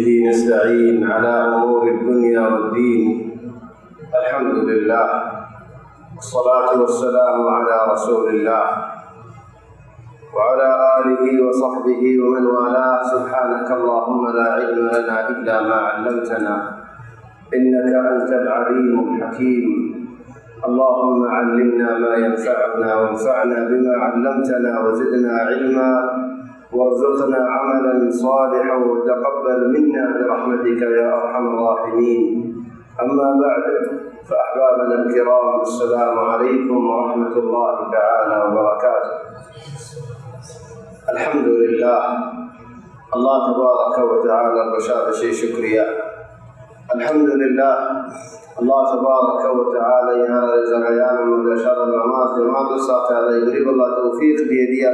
وبه نستعين على أمور الدنيا والدين. الحمد لله والصلاة والسلام على رسول الله وعلى آله وصحبه ومن والاه. سبحانك اللهم لا علم لنا إلا ما علمتنا إنك أنت العليم الحكيم. اللهم علمنا ما ينفعنا وانفعنا بما علمتنا وزدنا علما وارزقنا عملا صالحا وتقبل منا برحمتك يا أرحم الراحمين. أما بعد، فأحبابنا الكرام، السلام عليكم ورحمة الله تعالى وبركاته. الحمد لله، الله تبارك وتعالى بشار شيء شكريا. الحمد لله، الله تبارك وتعالى يا زغيان مدشر النماز ما بصات هذا يقرب الله توفيق بيديا.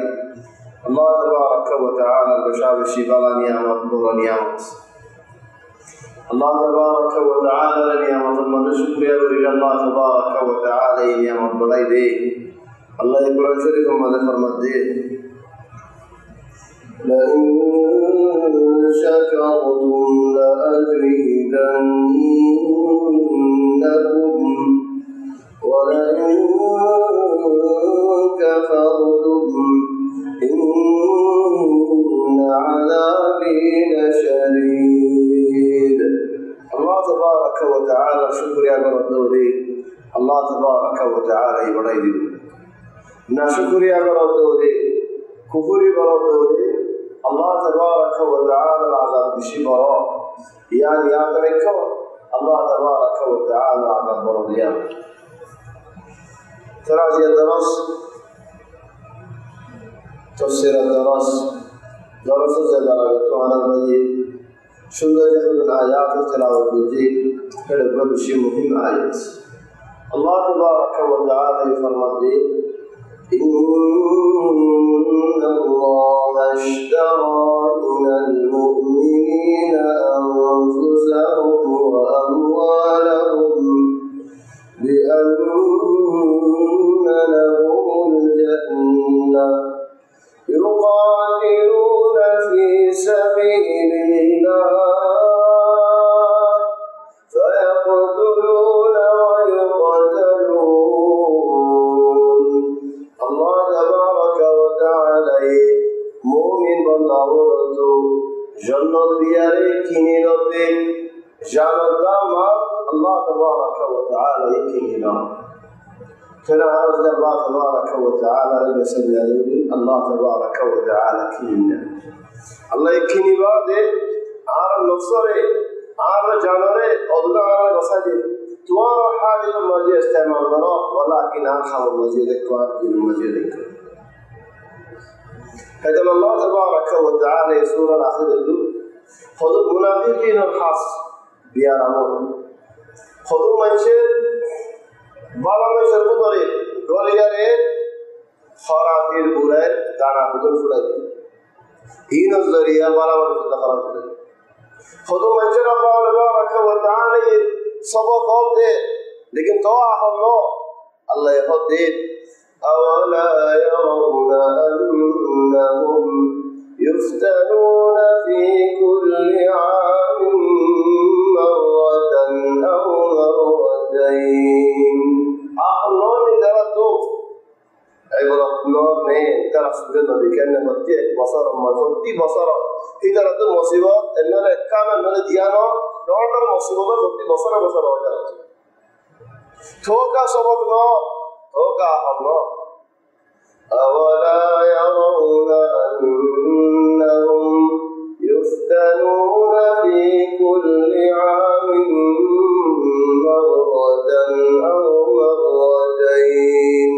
الله تبارك وتعالى بشار الشبال نعمة نعمة الله تبارك وتعالى نعمة من شكريا إلى الله تبارك وتعالى نعمة بلايدي. الله يقول شركم ماذا فرمدي لئن شكرتم لأزيدنكم ولئن كفرتم إن عذابي لشديد. الله تبارك وتعالى شكر يا بردوري. الله تبارك وتعالى يبريد نشكر يا بردوري كفري بردوري. الله تبارك وتعالى العذاب بشبراء يعني يعترك الله تبارك وتعالى عذاب برضيان. تراجع الدرس تفسير الدرس زدارة على المجيد شنو يحب الآيات التلاوة الجديد كذا بشيء مهم آيات. الله تبارك وتعالى يفرمد إن الله اشترى من المؤمنين أنفسهم وأموالهم بأن لهم الجنة يقاتلون في سبيل الله فيقتلون ويقتلون. الله تبارك وتعالى مؤمن بالله جنة دياري كيني ربي جانت الله تبارك وتعالى كيني كلا عرض الله تبارك وتعالى رب سبيل الله تبارك وتعالى كيني الله يكيني بعد عار النفسري عار جانوري أدنى عار بساجي توار حاجة المجيء استعمال برا ولكن آخر المجيء ذكوار دين المجيء ذكوار. هذا الله تبارك وتعالى سورة الآخر الدول خذوا المنافقين الخاص بيارمون خذوا منشر بالا منشر بدوري دولياري خرافير بولاد دانا بدور فلاد إين الزريعة بالا منشر دخل فلاد خذوا منشر الله تبارك وتعالى سبب قول ده لكن طواح الله يخذ أولا يرون أنهم يفتنون في كل عام مرة أو مرتين. أخلون درتو عبرة نور نه ترى سجن ذكرنا بتيه بصر ما تبتي بصر إذا رتو مصيبات إن الكامل من ديانه نور مصيبات تبتي بصر وجرت توكا سبب نور توكا الله. أولا يرون أنهم يفتنون في كل عام مرة أو مرتين.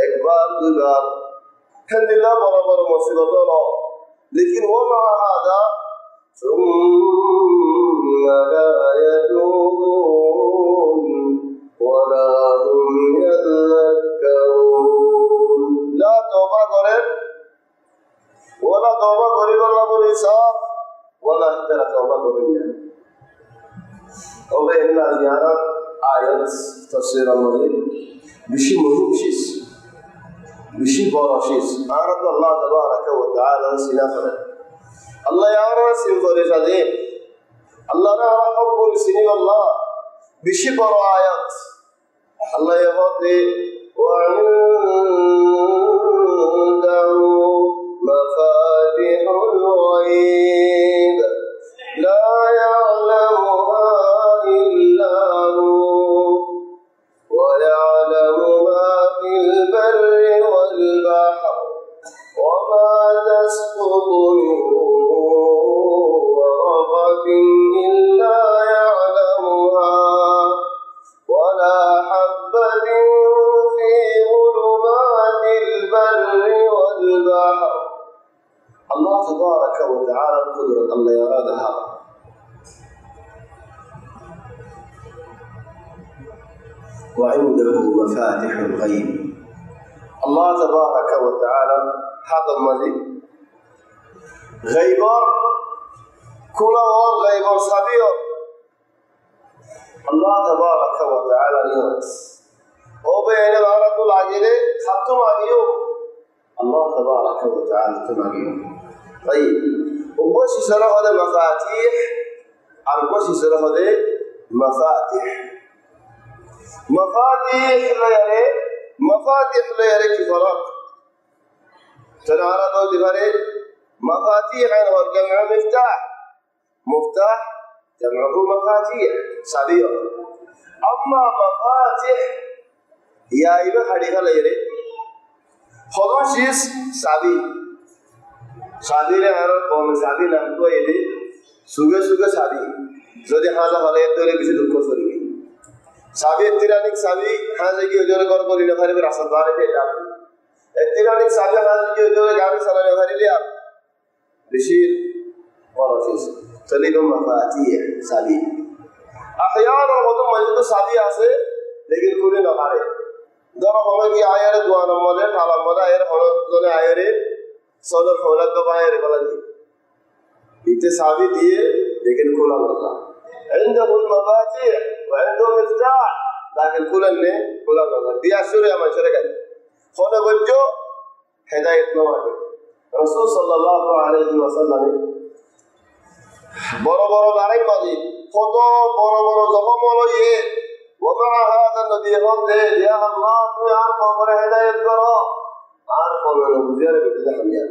إكبار دبار كان الله برابر مصيبة الله لكن ومع هذا ثم لا يتوبون ولا هم يذكرون. لا توبة قريب ولا توبة قريب الله بالإنسان ولا هدر توبة قريب. توبة إلا زيارة آيات تفسير المزيد بشي مهم شيء بشي بارشيس أعرض الله تبارك وتعالى سلافنا الله يعرض سنفر فذي Allah na hubbul sini Allah bishi baro ayat Allah yahode wa indahu mafatihul ghaib la ya'lamuha illa hu wa ya'lamu ma fil barri wal bahr wa ma tasqutu min إلا يعلمها ولا حبة في ظلمات البر والبحر الله تبارك وتعالى القدرة الله يرادها وعنده مفاتح الغيب الله تبارك وتعالى هذا المزيد غيبر كل غيب صبي الله تبارك وتعالى نيوت وبين الأرض العجلة ختم عليه الله تبارك وتعالى تماجيه طيب وبش سره هذا مفاتيح أربش سره هذا مفاتيح لا يرى كفرات تنعرض دفره مفاتيح والجمع مفتاح جمعه مفاتيح صبيح أما مفاتيح يا إبا حديثة ليري خدون شيس صبي لأنه قوم صبي نمكو يدي سوغة صبي যদি হাজা হলে এতরে কিছু দুঃখ করিবি সাবি এতিরানিক সাবি হাজা কি ওজনে কর করিলে ভারিবে রাস্তা দ্বারে দিয়ে যাব এতিরানিক সাবি হাজা কি ওজনে গাড়ি চালালে ভারিলে আর বেশি বড় শেষ تليهم مفاتيح صبي احيانا وقت مجد صبي আছে लेकिन কোনে না পারে ধরো হবে কি আয়ারে দোয়া নম্বরে তালা মদা এর হলো জনে আয়ারে সদর হলাক বায়ার বলা দি ইতে صبي দিয়ে लेकिन কোলা না عنده المفاتيح وعنده مفتاح لكن কোলানে কোলা না দিয়া শুরে আমার চলে গেল ফোনে বলছো হেদায়েত নওয়াকে রাসূল সাল্লাল্লাহু আলাইহি ওয়াসাল্লাম বড় বড় নারী মাঝি কত বড় বড় জখম লইয়ে ومع هذا الذي يقول يا الله তুই আর কবরে হেদায়েত করো আর কবরে বুঝিয়ে বেঁচে হামিয়া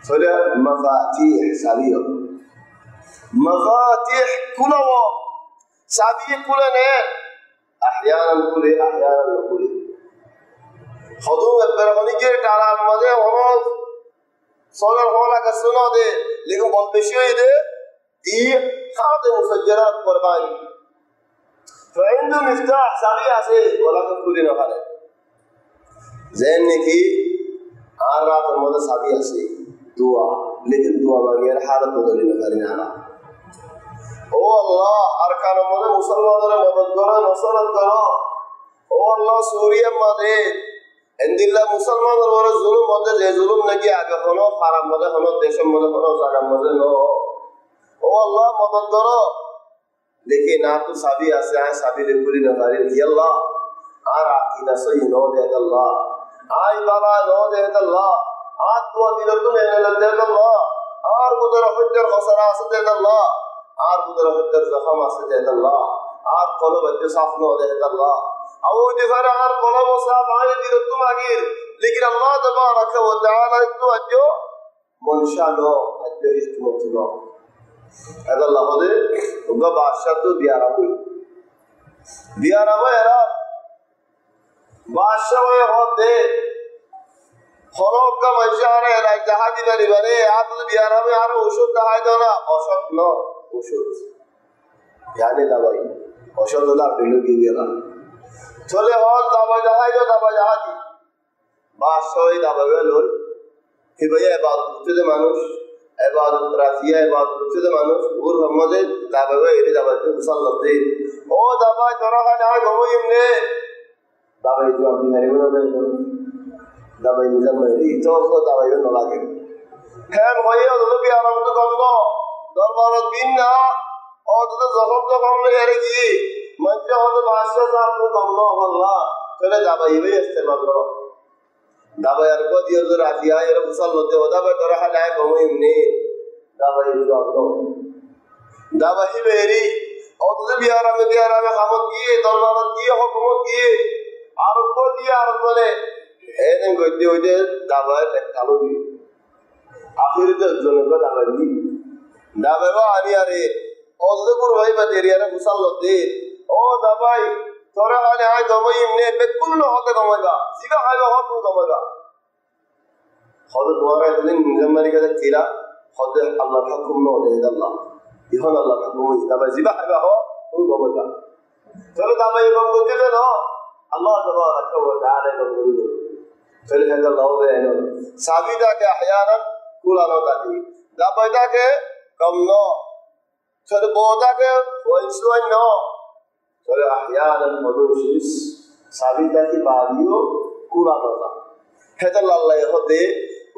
ফলে مفاتيح সাবিয় مفاتيح كله সাবিয়ে কুলে নে احيانا কুলে احيانا কুলে خذوا البرهنيجر تعالى مده ونص صلر هولا کا سنا دے لیکن بہت بشوی دے دی خاط مسجرات قربانی فعنده مفتاح صبي আছে ولكن খুলে না পারে জেন নাকি আর রাতের মধ্যে صبي আছে দোয়া लेकिन দোয়া মাগের হালত বদলে না পারে না ও আল্লাহ আর কার মধ্যে মুসলমানদের মদদ করো নসরত করো ও আল্লাহ সুরিয়া মধ্যে এন্দিল্লা মুসলমানদের বড় জুলুম মধ্যে যে জুলুম নাকি আগে হলো ফারাম মধ্যে হলো দেশের মধ্যে হলো জায়গার মধ্যে নো ও আল্লাহ মদদ করো দেখি না তো সাবি আছে আয় সাবি রে পুরি না পারি কি আল্লাহ আর আকিদা সহি নো দে আল্লাহ আই বাবা নো দে আল্লাহ আর দোয়া দিল তুমি এনে দে আল্লাহ আর কুদর হজ্জর খসরা আছে দে আল্লাহ আর কুদর হজ্জর জখম আছে দে আল্লাহ আর কলব যে সাফ নো দে আল্লাহ او دفر আর কলব সাফ আই দিল তুমি আগির लेकिन अल्लाह तबारक व तआला तो अजो मनशा नो अजो हिकमत नो अल्लाह होदे उनका बादशाह तो दियारा में एरा बादशाह में होते खरोक का मंशारे एरा जहाजी ना निबने आप तो दियारा में आरो औषध दहाय दो ना औषध नो औषध यानी दवाई औषध वाला बिलो की गया चले हॉल दवाई जहाजी बादशाह দাবাবে লই কি ভাইয়া ইবাদত করতে মানুষ ইবাদত রাফিয়া ইবাদত করতে মানুষ ওর সম্বন্ধে দাবাবে এর দাবাতে মুসল্লাতে ও দাবা ধরা হয় না গমই এমনে দাবাই তো আপনি হারিবে না দাবাই নিজাম মেরি তো দাবাই না লাগে হ্যাঁ ভাইয়া দুবি আরাম তো গন্ধ দরবারত বিন না ও তো জখম তো কমলে এর কি মঞ্জে হতে বাদশা সাহেব তো গন্ধ আল্লাহ চলে দাবাই বে ইস্তেমাল করো দাবাই আর কো দিও রাফিয়া এর মুসল্লাতে ও দাবাই ধরা হয় না গমই এমনে দাবাই তো দাবাহি বেরি অত বিহারামে খামত গিয়ে দরবারত গিয়ে হকুমত গিয়ে আরম্ভ দিয়ে আর বলে এনে গদ্য হইতে দাবার কালো দিয়ে আখির জনকে দাবার দি দাবাইও আনি আরে অজপুর ভাই বা দেরিয়ারে মুসাল দে ও দাবাই তোরা আনে আয় দমাই এমনি বেকুল হতে দমাইবা জিবা খাইবা হত দমাইবা হদ তোমার দিন নিজামারি কাছে চিরা হদ আল্লাহ হুকুম ন দে আল্লাহ ইহন আল্লাহ হুকুম দাবাই জিবা খাইবা হ তুমি দমাইবা তোরা দাবাই এবং করতে না আল্লাহ তাবারাকা ওয়া তাআলা এবং বলিব তাহলে হেদা লাও দেন সাবিদাকে আহয়ানান কুলানো দাদি দাবাইটাকে কম ন তাহলে বউটাকে ওইসুই ন তাহলে আহয়ানান মদুশিস সাবিদাকে বাদিও কুলানো দা হেদা আল্লাহ হতে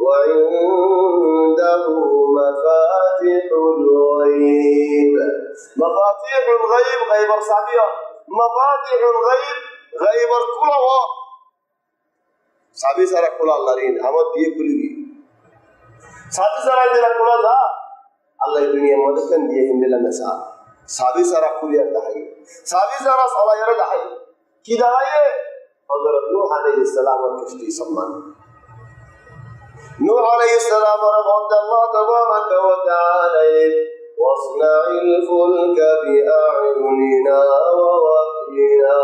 وعنده مفاتيح الغيب مفاتيح الغيب غيب الصابيه مفاتيح الغيب غيب الكل هو সাবি সারা খোলা আল্লাহর আমার দিয়ে খুলে দি সাবি সারা দিলা খোলা দা আল্লাহ দুনিয়ার মধ্যে কেন দিয়ে হিন্দিলা মেসা সাবি সারা খুলিয়া দাহাই সাবি সারা সলাইরা দাহাই কি দাহাই হযরত নূহ আলাইহিস সালামের কৃষ্টি সম্মান নূহ আলাইহিস সালাম রহমত আল্লাহ তাবারাকা ওয়া তাআলা ওয়াসনাইল ফুলকা বিআয়ুনিনা ওয়া ওয়াহিনা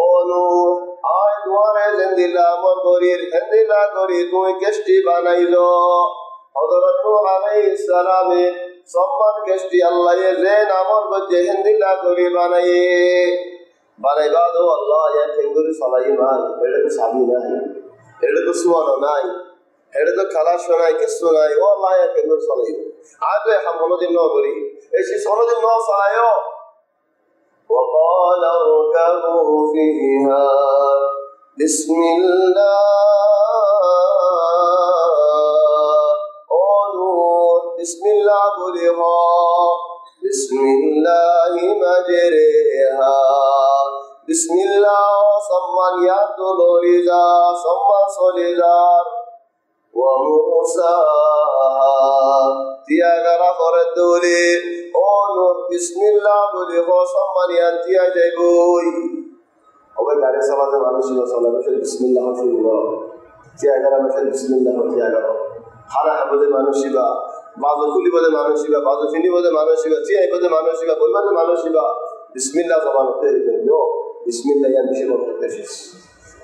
ও নূহ আয় দুয়ারে জিন্দিলা আমর গরির হিন্দিলা করি তুই কেষ্টি বানাইলো হযরত নূহ আলাইহিস সালামের সম্মান কেষ্টি আল্লাহ জেন আমর গজে হিন্দিলা করি বানাইবা দো আল্লাহ ইয়া কেঙ্গুরি সলাই মাই এটা তো সাবি নাই এটা তো সুয়ানো নাই এটা তো খালাস নাই কিছু নাই ও আল্লাহ ইয়া কেঙ্গুরি সলাই আজ হাম হলদিন ন করি এই সনদিন ন সলায়ও وقال اركبوا فيها بسم الله قولوا بسم الله بلغا بسم الله مجريها بسم الله صمان يدل رضا صمان صليدار وموساها تياغرا فردولي قولوا بسم الله بلغا صمان ينتيا جيبوي ওই গাড়ি চালাতে মানুষই চলাবে সে বিসমিল্লাহ শুরু তিয়াগারা মাসে বিসমিল্লাহ তিয়াগারা হারা হাবদে মানুষিবা বাজু খুলিবদে মানুষিবা বাজু ফিনিবদে মানুষিবা চিয়াইবদে মানুষিবা কইবদে মানুষিবা বিসমিল্লাহ জবান তৈরি করে দিও বিসমিল্লাহ ইয়া বেশি বলতে এসেছে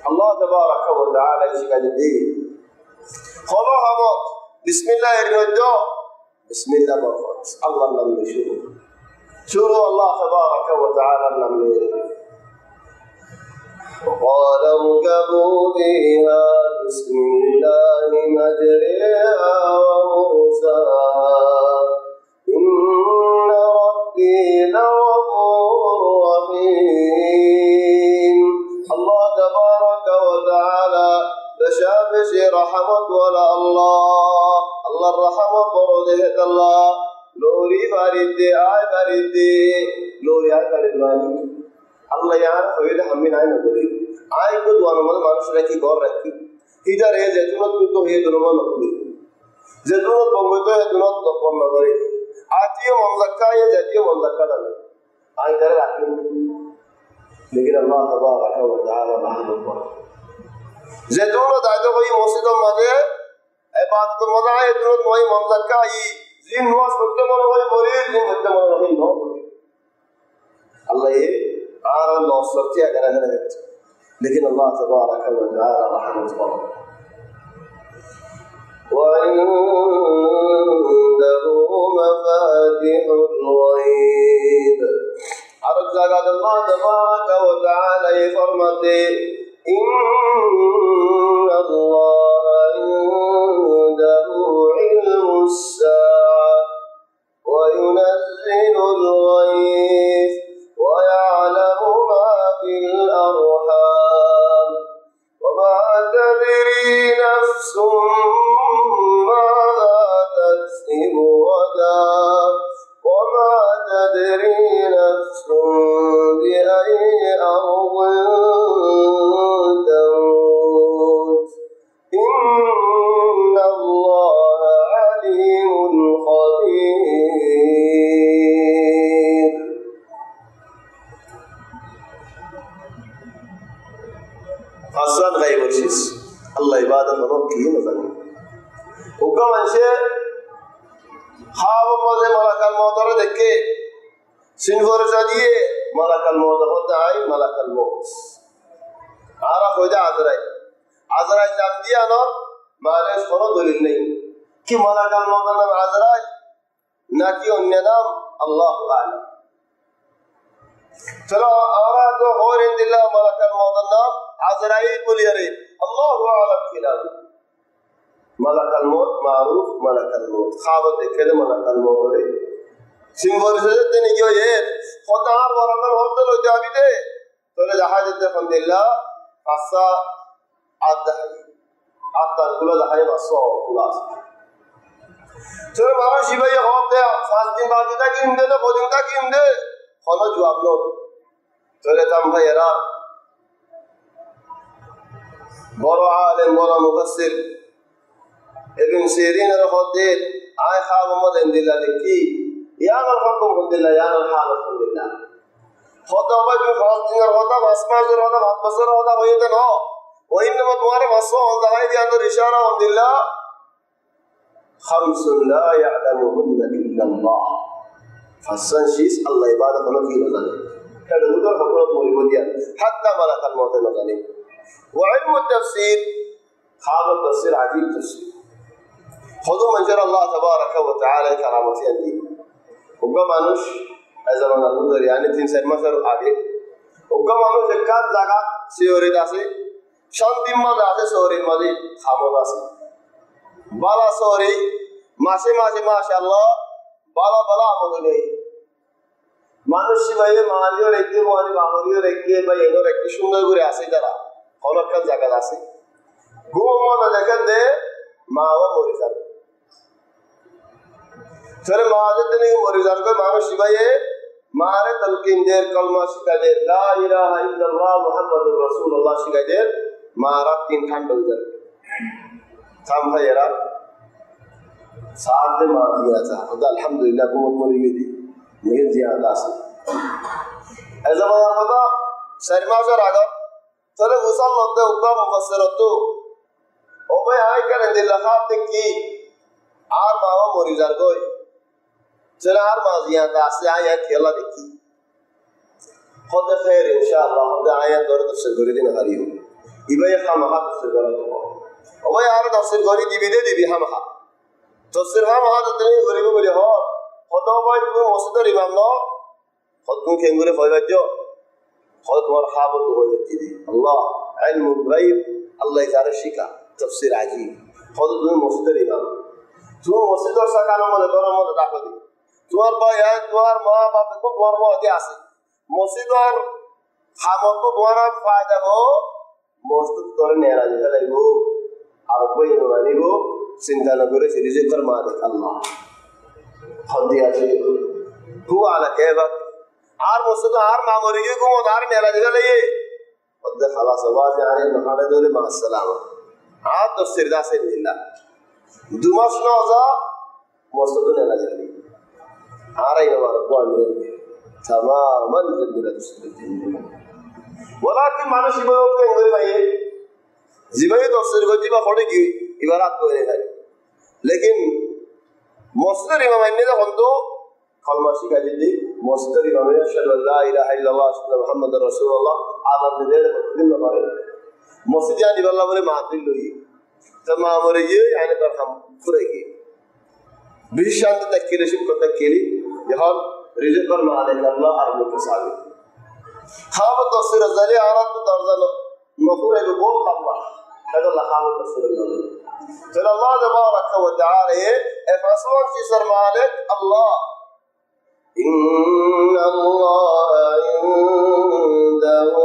আল্লাহ তাবারাকা ওয়া তাআলা শিখাতে দেই হলো হামদ বিসমিল্লাহ এর মধ্যে বিসমিল্লাহ বরকত আল্লাহর নাম দিয়ে শুরু আল্লাহ তাবারাকা ওয়া তাআলার নাম নিয়ে وقال اركبوا فيها بسم الله مجريها ومرساها إن ربي لغفور رحيم الله تبارك وتعالى بشابش رحمت ولا الله الرحمة برده الله لوري بارد آي بارد لوري آي بارد আল্লাহ ইয়ার হইলে আমি নাই না করি আই কো দুয়ার মধ্যে মানুষ রাখি ঘর রাখি ইদার এ যেতুনত তো হে দুরমান নকরি যেতুনত বঙ্গতে হে দুনত তপন নকরি আতিয় মমজাক্কা এ জাতীয় মমজাক্কা দালে আই তারে রাখি লেকিন আল্লাহ তাবারাকা ওয়া তাআলা রহমত করে যেতুনত দায়িত্ব কই মসজিদের মাঝে ইবাদত মজা এ দুনত মই মমজাক্কা ই জিন ওয়াজ করতে মনে হয় বলি জিন করতে মনে হয় ন আল্লাহ আর লসর তিয়াগারা গেছে लेकिन अल्लाह तबारक व तआला रहमत करे وعنده مفاتيح الغيب আর জায়গা আল্লাহ তবারক व तआला ফরমাতে إن الله عنده علم الساعة وينزل الغيث ويعلم ما في الأرحام وما تدري نفس ماذا تكسب غدا وما تدري نفس بأي أرض تموت আসমান গাই বলছিস আল্লাহ ইবাদত হলো কি না জানি ওগা মানুষে খাওয়া মজে মালাকাল মতরে দেখে সিনফর দিয়ে মালাকাল মত হতে আই মালাকাল মত আর হয়ে যায় আজরাইল নাম দিয়া না মানে কোনো দলিল নেই কি মালাকাল মত নাম আজরাইল নাকি অন্য নাম আল্লাহ আলাম চলো আমরা তো হরিন দিল্লাহ মালাকাল মত নাম আজরাইল বলি আরে আল্লাহ আলাম কি নাম মালাকাল মত মারুফ মালাকাল মত খাবার দেখে মালাকাল মত রে সিংহর সাথে নিয়ে গিয়ে হতার বরাবর হতে লইতে হবে দে তোরে দেখা যেতে আলহামদুলিল্লাহ পাঁচটা আট দেখাই আটটার গুলো দেখাই পাঁচশো গুলো আছে তোরে মানুষ শিবাই হব দে 5 দিন বাকি থাকি দে না কদিন থাকি দে কোনো জবাব নো তোরে তাম ভাই এরা বড় আলেম বড় মুফাসসির ইবনে সিরিন এর হদে আয় খাব মদেন দিলা দেখি ইয়ার হুকুম আলহামদুলিল্লাহ ইয়ার হাল আলহামদুলিল্লাহ হদা ভাই ফাস্টিং হদা মাসমাজের হদা ভাত বছর হদা হইতে না ওইনমা তোমার মাসও হদা হয় দিয়া তো ইশারা আলহামদুলিল্লাহ خمس لا يعلمهن الا الله فسن شيء الله عبادت হলো কি না জানে এটা দুটোর হকরত বলিব দিয়া হাত্তা মালাকাল মত না জানে وعلم التفسير هذا التفسير عجيب تفسير خذوا من جرى الله تبارك وتعالى كرامتي عندي ওগা মানুষ আজমান আল্লাহ يعني 3-4 মাসের আগে ওগা মানুষ একাত জায়গা সিওরিত আছে শান্তির মাঝে আছে শহরের মাঝে খামোশ আছে বালা শহরে মাসে মাসে মাশাআল্লাহ বালা বালা আমল নেই মানুষ ভাইয়ে মারিও রেখে মারি বাহরিও রেখে বা এনো রেখে সুন্দর করে আছে যারা অনেকটা জায়গা আছে ঘুমোনো জায়গা দে মাও মরে যাবে চলে মাদের দিনে মরে যাবে মানুষ ভাইয়ে মারে তলকিন দের কলমা শিখায় দে লা ইলাহা ইল্লাল্লাহ মুহাম্মাদুর রাসূলুল্লাহ শিখায় দে মারা 3 খান হয়ে যাবে থাম ভাইয়েরা সাথে মা দিয়া যা আলহামদুলিল্লাহ বহুত মরে গেছি মেয়ে জিয়াদা আছে এজমার কথা 4 মাসের আগে চলে গোসল মধ্যে উগা মুফাসসির তো ওবে আই করেন দিল্লাহ খাতে কি আর মাও মরে যার গই চলে আর মা জিয়াদা আছে আয়া খেলা দেখি খোদে খের ইনশাআল্লাহ খোদে আয়া দরদ সে ধরে দিন হারিও ইবাই খামা সে ধরে ওবে আর তফসির গরি দিবি দে দিবি হামা তফসির হামা তুমি গরিব বলি হ কত ভাই তুমি মসজিদের ইমাম ন কত তুমি খেঙ্গুরে ফয়বাজ্য কত তোমার খাবত হয়ে যাচ্ছে আল্লাহ ইলমুল গায়ব আল্লাহ জানে শিখা তফসির আজিব কত তুমি মসজিদের ইমাম তুমি মসজিদের সাকানো মনে করো মনে ডাকো দি তোমার ভাই তোমার মা বাপ তোমার মধ্যে আছে মসজিদের খামত তো তোমার ফায়দা হো মসজিদ করে নেরা যেতে লাগবো আর বই মানিব চিন্তা না করে রিজিকের মালিক আল্লাহ হদি আছে খুব আলা কেবাক আর মসজিদ আর মা মরে গিয়ে ঘুমো আর নেরা যেতে লাগে ওদের খালাস আওয়াজ আরে নহাড়ে ধরে মা আসসালাম আর তফসির দাসে দিল্লা 2 মাস না যা মসজিদ নেরা যেতে আর এই আমার বন্ধ تماما جدنا تفسير ولكن মানুষ ইবাদত করে ভাই জীবনে তফসির করতে বা পড়ে কি ইবাদত করে ভাই লেকিন মসজিদের ইমাম আইনে যখন তো কলমা শিখা দিদি মসজিদের ইমামে আশহাদু আল্লা ইলাহা ইল্লাল্লাহ আশহাদু মুহাম্মাদুর রাসূলুল্লাহ আযান দিলে দিন করে মসজিদ জানি আল্লাহ বলে মাহফিল লই তমা মরে গিয়ে আইনে তার হাম করে গিয়ে বিশান্ত তাকিলে শুভ করতে কেলি যখন রিজিকের মালিক আল্লাহ আর লোকে সাবে খাওয়া তফসির জালি আরাত দরজা নফুরে বহুত লম্বা এটা লাখাও তফসির জালি চলো আল্লাহ তাবারাক ওয়া তাআলা এ ফাসওয়ান কিসর মালিক আল্লাহ ইন্নাল্লাহ ইনদাহু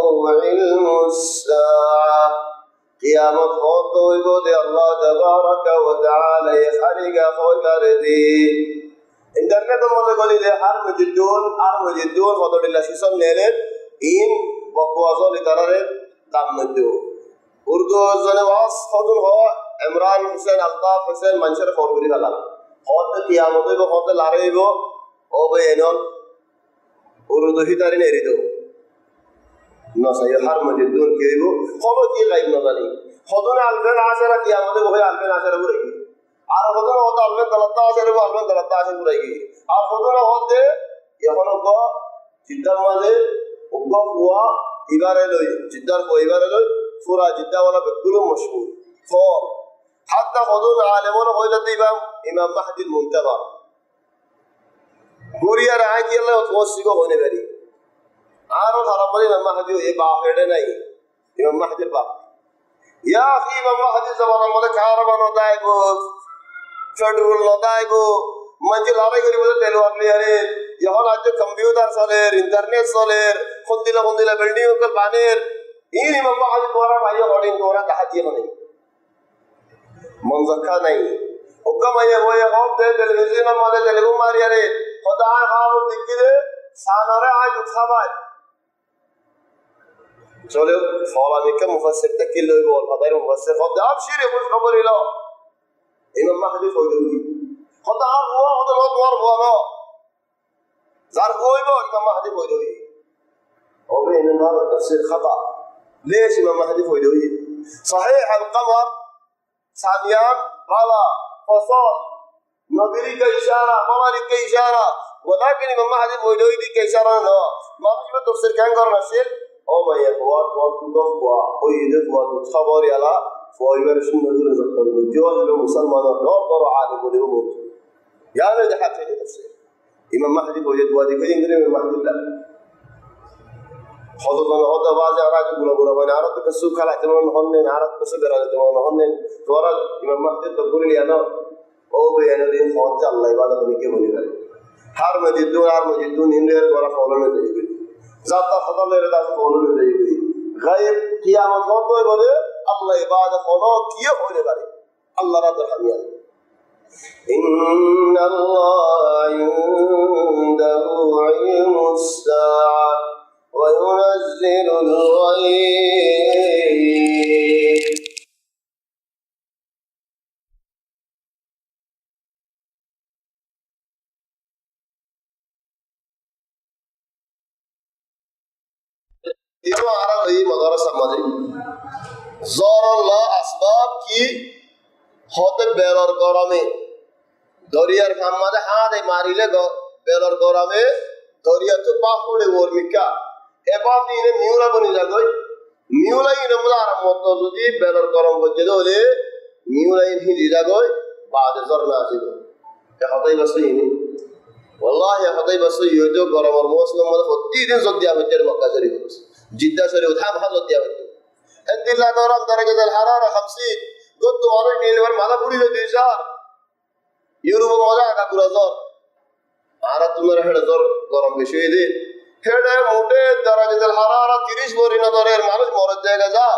ইলমুস সাআ কিয়ামত হত হইব দে আল্লাহ তাবারাক ওয়া তাআলা খালিকা খবর দি ইন্টারনেট মধ্যে গলিলে আর মজিদুন ফদলিল্লাহ শিসম নেলেন ইন বকওয়াজল ইতারের দাম মধ্যে উর্দু জনে ওয়াস ফদুল হ ইমরান হোসেন আলতাফ হোসেন মানুষের ফরগুলি গালা হতে কিয়ামত হইব হতে লারাইব ও বেনন উর্দু হিতারি নেরি দো নসাই হার মধ্যে দুন কি হইব খবর কি গাইব না জানি খদন আলবেন আসারা কি আমাদের হয়ে আলবেন আসারা ঘুরে গিয়ে আর খদন হতে আলবেন দলাত্তা আসারা আলবেন দলাত্তা আসে ঘুরে গিয়ে আর খদন হতে এখন জিদ্দার মাঝে উগ্র কুয়া ইবারে লই জিদ্দার ইবারে লই পুরা জিদ্দাওয়ালা বেগুলো মশহুর ফর হাত্তা খদন আলেমন হইলাতে ইমাম মাহদির মুনতাবা গরিয়ার আয় কি আল্লাহ ওসিগ হনে পারি আর খারাপ বলি ইমাম মাহদি এই বাপ হেডে নাই ইমাম মাহদির বাপ ইয়া আখি ইমাম মাহদি জমানার মধ্যে কারবান দাইবো পেট্রোল লদাইবো मंजिल आवे करी बोले तेल वाले अरे यहाँ आज जो कंप्यूटर सोलेर इंटरनेट सोलेर खुंदिला बिल्डिंग को बानेर इन मम्मा आज तोरा भाई होर्डिंग तोरा कहाती है नहीं मंजका नहीं उक्का भाई वो ये कौन थे टेलीविजन में मारे तेलुगु मारी अरे खुदा खाओ दिक्कत है सानरे आज उठावा चलो फौला निकल मुफस्सिर तक किलो बोल फदाइल मुफस्सिर खुद आप शीरे कुछ खबर ही लो इमाम महदी फौजी खुदा हुआ खुदा लो तुम्हार हुआ लो जार हुई बो इमाम महदी फौजी ओबे इन नार तफसीर खता ليش इमाम महदी फौजी صحيح القمر ثانيان غلا فصل نظري كإشارة مراري كإشارة ولكن इमाम महदी फौजी دي كإشارة لا ما بيجي تفسير كان قرنا شيء او ما يقوى توقف ويدف وتصبر على فويبر شنو نقول زقطه الجوال المسلمان نور عالم له يعني ده حتى تفسير امام مهدي وجد وادي كاين غير امام مهدي لا خذوا هذا بعض اراك بلا بنا عرفت كسو خلا تمام هن عرفت كسو درا تمام هن تورا امام مهدي تقول لي انا او بيان دي فوت الله عبادت में के बोली करे हर मस्जिदों इंद्र द्वारा फॉलो नहीं देगी जाता फضل ले रहा है फॉलो नहीं देगी गायब कियामत हो तो बोले अल्लाह इबादत फॉलो किए होने वाले अल्लाह रब रहमिया إن الله عنده علم الساعة وينزل الغيث إنه عرب أي مدرسة مدري زار الله أسباب की होते बेलर गरमे दरियार खामादे हादे मारिले बेलर गरमे दरिया तो पाहुड़े ओरमिका एबाब इने मिउला बनि जागोय मिउला इने मुलार मत যদি बेलर गरम बजे दोले मिउला इने हि जागोय बाद जरना आजिदो ए हदाई बसइनी والله يا हदाई बसइ यो जो गरमर मौसम मद होती दिन जदिया बजे मक्का शरीफ जिद्दा शरीफ उठा बहुत जदिया बजे अंदिल्ला दरम درجه الحراره 50 قد وانا نيلور ماذا بقولي لديشا يوروب ماذا أنا كورازور عارف تمہارا هذا زور گرم بشوي دي هذا موटे درجة الحرارة 30 بورينا دورير مالوش مورد جايگا جا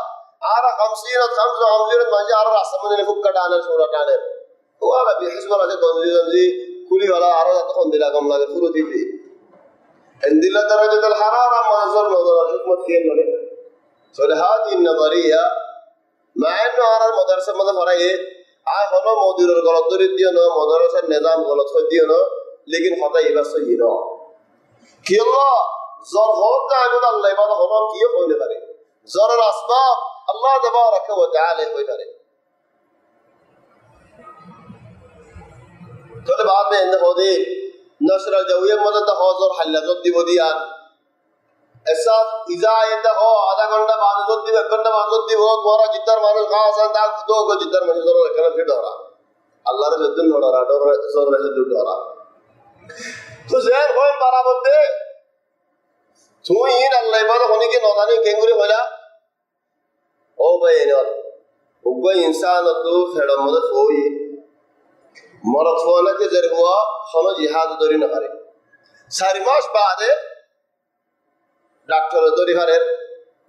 عارف 50 مانجا عارف راسمون اللي فوق كتانر شورا تانر هو هذا بيحس ولا شيء دونزي كولي ولا عارف تكون دلا كم لا فرو دي عندنا درجة الحرارة منظر نظر الحكمة كين نقول فلهذه النظرية مع انه على المدرسه مده فرائے هنا مدير غلط دي انه مدرسه النظام غلط دي انه लेकिन खता ये बस ये ना कि अल्लाह जर होता है तो अल्लाह इबादत होना किए होने वाले जर असबाब अल्लाह तबारक व तआला होने वाले तो बाद में इन होदे नशर जविया मदद हजर हल्लत दी बदियान ऐसा इजायत हो आधा घंटा बाद दो दिन एक घंटा बाद दो दिन हो तुम्हारा जितना मानस कहाँ आसान था दो को जितना मानस जरूर रखना फिर डरा अल्लाह ने जितना डरा रहा डरा जरूर रहे तो डरा तो ज़हन कौन बराबर दे तू इन अल्लाह इबादत होने की नौतानी केंगुरी होला ओ भाई ने उब्बा इंसान तो फेड़ा मदद होई मरत होना के जर हुआ खानो जिहाद दरी न करे सारी मास बाद ডাক্তার দরি হারের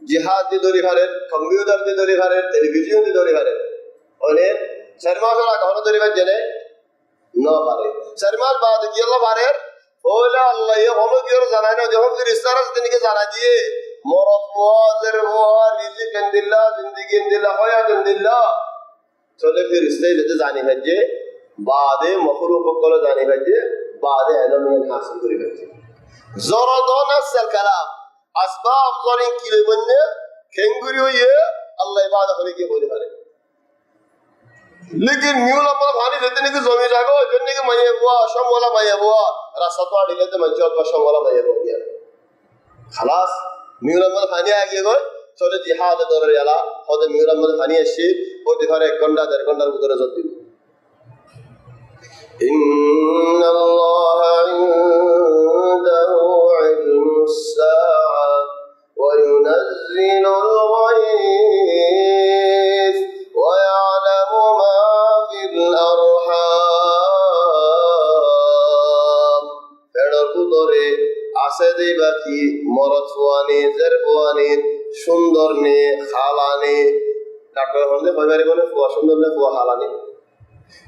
জিহাদ দি দরি হারের কম্পিউটার দি দরি হারের টেলিভিশন দি দরি হারের ওনে শর্মাসরা ঘন দরি বাজে ন পারে শর্মাস বাদ কি আল্লাহ পারের ওলা আল্লাহ ইয়া হলো কি ওর জানাই না যখন রিস্তারাস দিনকে জানা দিয়ে মরত ওয়াজের ওয়া রিজিক ইনদিল্লাহ জিন্দেগি ইনদিল্লাহ হায়াত ইনদিল্লাহ চলে ফির ইসলাই যেতে জানি ভাজে বাদে মখলুক কলে জানি ভাজে বাদে ইলম হাসিল করি ভাজে জরদন আসল কালাম আসবাব জরিন কি বললে খেঙ্গুরি হইয়ে আল্লাহ ইবাদত করে কি বলে পারে लेकिन म्यूल अपना भानी देते नहीं कि जमीन जागो जन्ने के मये हुआ शम वाला मये हुआ रास्ता तो आड़ी लेते मंचौत का शम वाला मये हो गया खलास म्यूल अपना भानी आ गया कोई चले जिहाद दौर याला होते म्यूल अपना भानी ऐसी वो दिखा रहे 1 घंटा 1.5 घंटा उधर जाती إن الله عنده علم الساعة وينزل الغيث ويعلم ما في الأرحام ফেডর কুদরে আছে দেই বাকি মরদ ফুয়ানি জের ফুয়ানি সুন্দর নে খালানি ডাক্তার হলে কইবারে বলে ফুয়া সুন্দর নে ফুয়া খালানি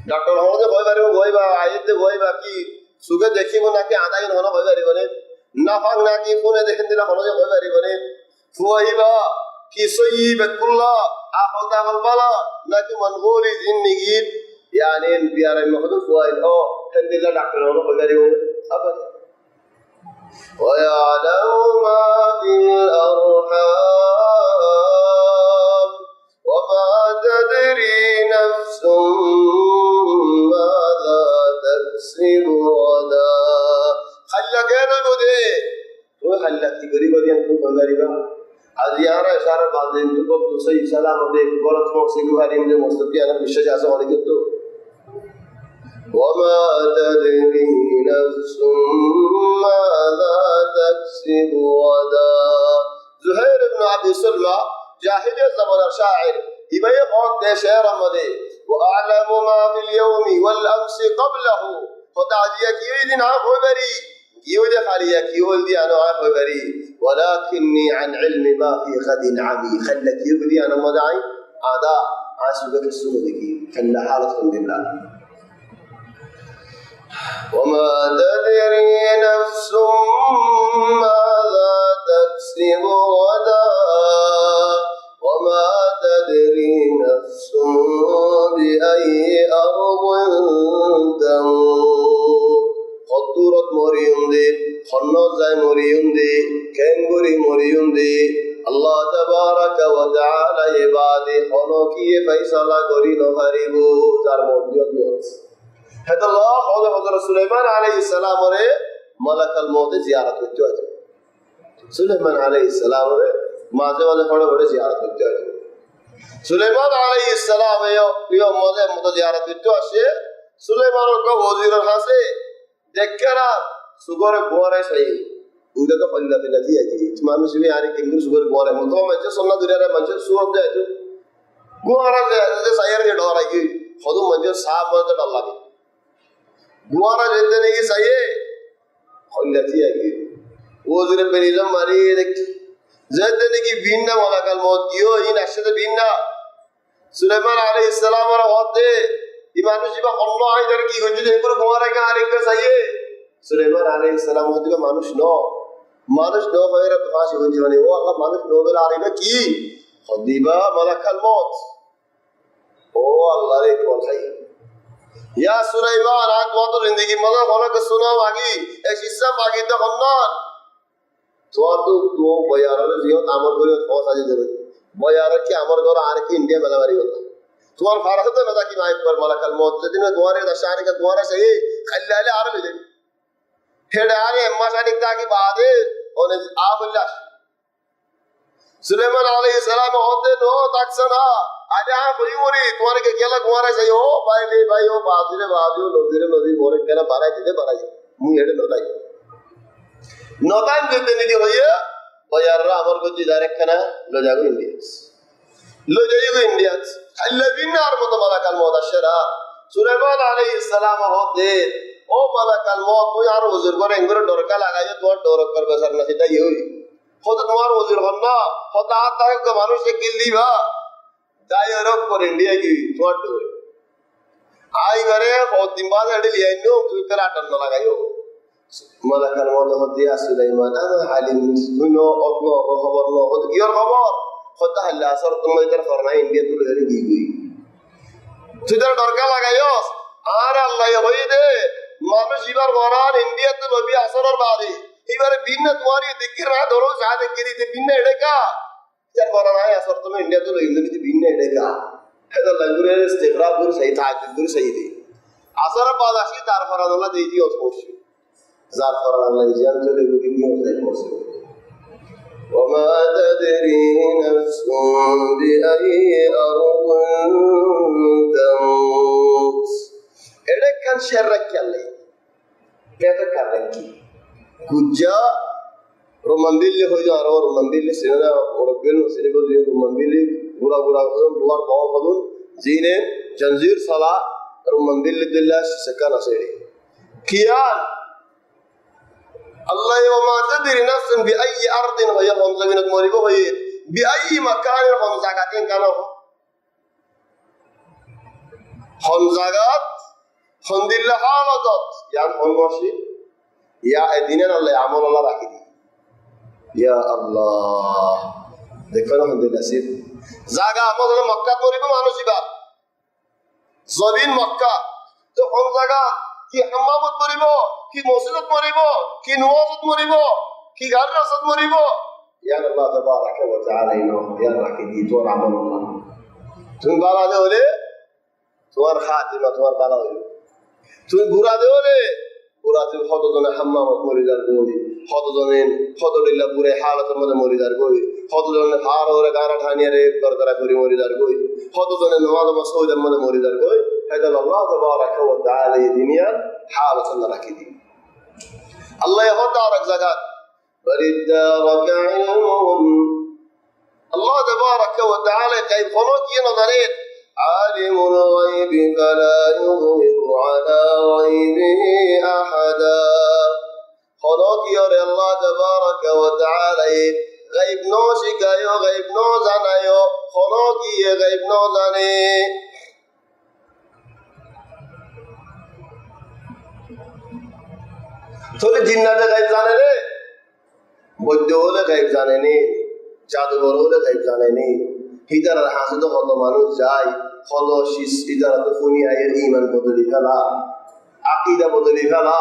ডাক্তার হলে কইবারে কইবা আইতে কইবা কি সুগে দেখিব নাকি আধা দিন হলো কইবারে বলে না ফাং নাকি ফোনে দেখেন দিলা হলো কইবারে বলে ফুয়াইবা কি সয়িবাতুল্লাহ আহদা বালা নাকি মনগুলি জিন্দেগি يعني بيار المحدود فوائد او الحمد لله دكتور هو بغير ابدا ويعلم ما في الارحام وما تدري نفس ماذا تكسب غدا خلك انا بده تو خلك تجري بدي انت بغير आज यार इशारा बात है तो तो सही सलाम दे गलत हो से गुहारी में मुस्तफी अन विशेष ऐसा वाले के तो وما تدري نفس ماذا تكسب غدا زهير بن عبد سلمى جاهلية زمن الشاعر يبين قد شعر مدي واعلم ما في اليوم والامس قبله فتعدي كيدنا خبري يود خاليا كيول دي انا خبري ولكني عن علم ما في غد عمي خلك يبدي انا مدعي اعداء عاشقك السنودكي خلى حالة بالله وما تدري نفس ماذا تكسب غدا وما تدري نفس بأي أرض تموت خطورت مريم دي خنوز زي مريم دي كنغوري مريم دي الله تبارك وتعالى عبادي خنوكي فيصلة غري نهاريبو زار موجود يوت هذا الله حضرت سليمان عليه السلام রে মালাকাল মউতে জিয়ারত করতে হয় সুলাইমান আলাইহিস সালাম রে মাঝে মাঝে বড় বড় জিয়ারত করতে হয় সুলাইমান আলাইহিস সালাম ইয়ো মাঝে মতো জিয়ারত করতে আসে সুলাইমানের কা ওজিরের হাসে দেখরা সুগরে গোরে সাই উদা তো পল্লা দিলা দিয়া কি মানুষ বি আরে কিংগুর সুগরে গোরে মতো মানে সন্না দুরিয়ারে মানে সুব যায় তো গোরা যে সাইয়ার যে ডর আই খদু মানে সাপ মতো ডর লাগে গোরা যেতে নেই সাইয়ে পল্লা দিয়া কি ওজিরে পেরিলাম মারি দেখ যেতে নাকি বিন্না মালাকাল মত কিও ইন আসতে বিন্না সুলাইমান আলাইহিস সালাম এর হতে ইমানু জিবা অন্য আইদার কি হচ্ছে এগুলো গোরা কে আরেকটা সাইয়ে সুলাইমান আলাইহিস সালাম হতে মানুষ ন হয়ে রে ফাঁসি হচ্ছে মানে ও আল্লাহ মানুষ ন বলে আরেকটা কি খদিবা মালাকাল মত ও আল্লাহ রে কোথায় ইয়া সুলাইমান আজ মত জিন্দেগি মজা হলো কে সুনাও আগি এই শিক্ষা মাগি তো হন্নান তো বয়ারের জিও আমার করে ফস আজ দেবে বয়ারের কি আমার ঘর আর কি ইন্ডিয়া মেলাবারি কথা তোমার ফারাসতে না কি মাইক पर মালাকাল মত যেদিন দুয়ারে দশারে কে দুয়ারে সহি খল্লালে আর মিলে হেডারে মাসানিক তা কি বাদে ওনে আবুল্লাহ সুলাইমান আলাইহিস সালাম হতে নো তাকসনা আজা কইমরি তোমারে কে গেলা দুয়ারে সহি ও বাইলে ভাই ও বাদিরে বাদিও নদী মোরে কেনা বাড়াই দিতে বাড়াই মুই হেডে নদাই নদান যেতে নাকি হইয়া বয়াররা আমার গজি ডাইরেক্ট খানা লজাগো ইন্ডিয়া খাল্লা বিনার মতো মালাকাল মত আশরা সুলাইমান আলাইহিস সালাম হতে ও মালাকাল মত তুই আর ওজুর করে এঙ্গরে ডরকা লাগাইও তোর ডর করবে স্যার না সেটাই হই কত তোমার ওজুর হন না কত আত্মাকে তো মানুষে কিল দিবা যাই রক করে ইন্ডিয়া কি তোর ডর আই ঘরে কত দিন বাদ এডি লিয়াইনো তুই করে আটন লাগাইও মালাকাল মত হতে সুলাইমান আনা আলিম শুনো অগ্ন খবর ন কত কি খবর কত হাল্লা সর তুমি ইধর ফরনা ইন্ডিয়া তুই ধরে দি গই তুই তোর ডরকা লাগাইও আর আল্লাহ হই দে মানুষ ইবার বরান ইন্ডিয়া তো নবী আসরের বাদে এবারে ভিন্ন তোমারই দেখি না ধরো যা দেখে দিতে ভিন্ন এড়েকা যার বলা নাই আসর তুমি ইন্ডিয়া তো ইন্দোনেশিয়া ভিন্ন এড়েকা হেদার লাগবে ইস্তেগরাব করে সহি তাহাজ্জুদ করে সহি দি আসর বাদ আসি তার ফরাদুল্লাহ দেই দি অবশ্যই যার ফরাদুল্লাহ জিয়ান চলে গিয়ে নিয়ে যায় করছে وما تدري نفس بأي أرض تموت এড়ে কান শের রাখিয়ালে কেটে কারেকি কুজা romambili hoyo aro romambili sinada orogel sinebo di romambili gura gura luar bawah hadun zine janjir sala romambili dillah sekana sedi kian Allah wa ma tadri nafsun bi ayyi ardin wa yahum zaminat moribo hoye bi ayyi makanin hum zagatin kano hum zagat hondillah haladat yan honmoshi ya edinan Allah amal Allah rakhi di Ya Allah দেখো না আমাদের নাসির জায়গা আমাদের মক্কা মরিব মানুষ ইবা জমিন মক্কা তো কোন জায়গা কি হাম্মামত মরিব কি মসজিদত মরিব কি নওয়াজত মরিব কি গার রাসত মরিব ইয়া আল্লাহ তাবারাক ওয়া তাআলা ইনো ইয়া রাখি দি তোর আমল আল্লাহ তুমি বালা দে হলে তোমার খাতিমা তোমার বালা হইল তুমি বুড়া দে হলে বুড়া তুমি কতজনে হাম্মামত মরিদার বলি কতজনের কতদিল্লা পুরে হালতের মধ্যে মরিদার গই কতজনের হার ওরে গারা ঠানিয়ে রে দরকার করে মরিদার গই কতজনের নমাজ মসজিদের মধ্যে মরিদার গই হায়দাল আল্লাহ তাবারাক ওয়া তাআলা এই দুনিয়ার হালত আল্লাহ রাখি দি আল্লাহ হতা আরেক জায়গা বলিদারাক ইলমুহুম আল্লাহ তাবারাক ওয়া তাআলা কাই ফলো কি না জানেন عالم الغيب فلا يظهر على غيبه أحدا خلقير الله تبارك وتعالى غيب نو شكايو غيب نو زانايو خلقي غيب نو زاني थोड़े जिन्नाते गायब जाने रे বৈদ্য হলে গায়ব জানে নি জাদুঘর হলে গায়ব জানে নি হিতার হাসে তো কত মানুষ যায় কত শিস ইতারা তো ফুনি আয়ের ঈমান বদলি ফেলা আকীদা বদলি ফেলা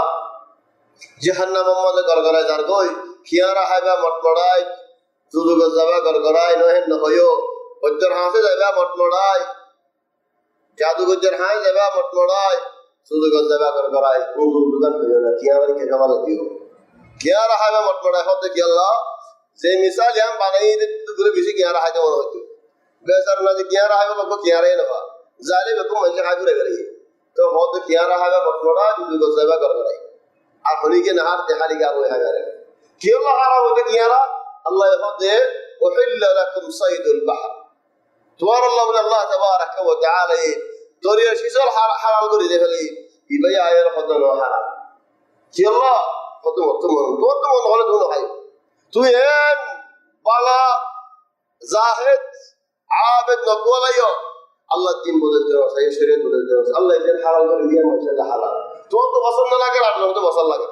জাহান্নাম মধ্যে গরগরায় যার কই খিয়ারা হাইবা মটমড়াই জুজুগ যাবা গরগরাই নহেন নহয়ো বৈদ্যর হাসে যাইবা মটমড়াই জাদুঘর হাসে যাইবা মটমড়াই জুজুগ যাবা গরগরাই উজু দুকান কইও না খিয়ারা কে কামাল দিও খিয়ারা হাইবা মটমড়াই হতে কি আল্লাহ যে মিসাল ইয়াম বানাই দিতে দূরে বেশি খিয়ারা হাইতে মনে হইতো বেচার না যে খিয়ারা হাইবা লোক খিয়ারাই না জালিম একটু মজা খাই ঘুরে গেলে তো হতে খিয়ারা হাইবা মটমড়াই জুজুগ যাবা গরগরাই আর হলিকে নাহার দেখালি গা বই হাগারে কি আল্লাহ হারাম হতে খিয়ারা আল্লাহ হতে উহিল্লা লাকুম সাইদুল বাহর তোমার আল্লাহ বলে আল্লাহ তাবারাক ওয়া তাআলা দরিয়া শিশল হারাম করে দেখালি ইবাই আয়ের হতে ন হারাম কি আল্লাহ কত মন হলে তুমি ভাই তুই এন বালা জাহিদ আবেদ নকওয়ালাইও আল্লাহ দিন বদলতে আছে শরীয়ত বদলতে আছে আল্লাহ এর হালাল করে দিয়ে মাশাআল্লাহ হালাল তোমার তো পছন্দ লাগে আর তোমার তো পছন্দ লাগে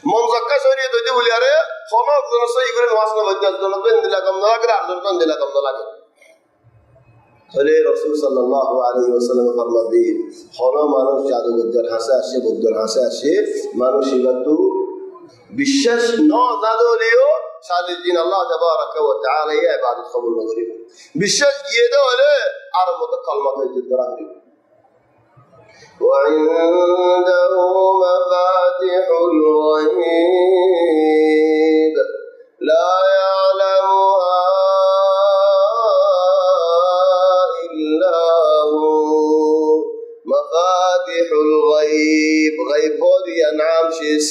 মন জাক্কা শরীয়ত হইতে বলি আরে কোনো জন সই করে নামাজ না বলতে জন বেন দিলা কম না লাগে আর জন দিলা কম না লাগে হলে রাসূল সাল্লাল্লাহু আলাইহি ওয়াসাল্লাম ফরমাতেন কোনো মানুষ জাদুঘর হাসে আসে বুদ্ধর হাসে আসে মানুষ ইবাদতু বিশ্বাস ন জাদুলিও সালিদিন আল্লাহ তাবারাক ওয়া তাআলা এই ইবাদত কবুল করিবে বিশ্বাস গিয়ে দাও হলে আর মত কলমা হইতে করা হবে وعنده مفاتيح الغيب لا يعلمها إلا هو مفاتيح الغيب غيب هذه أنعام شيس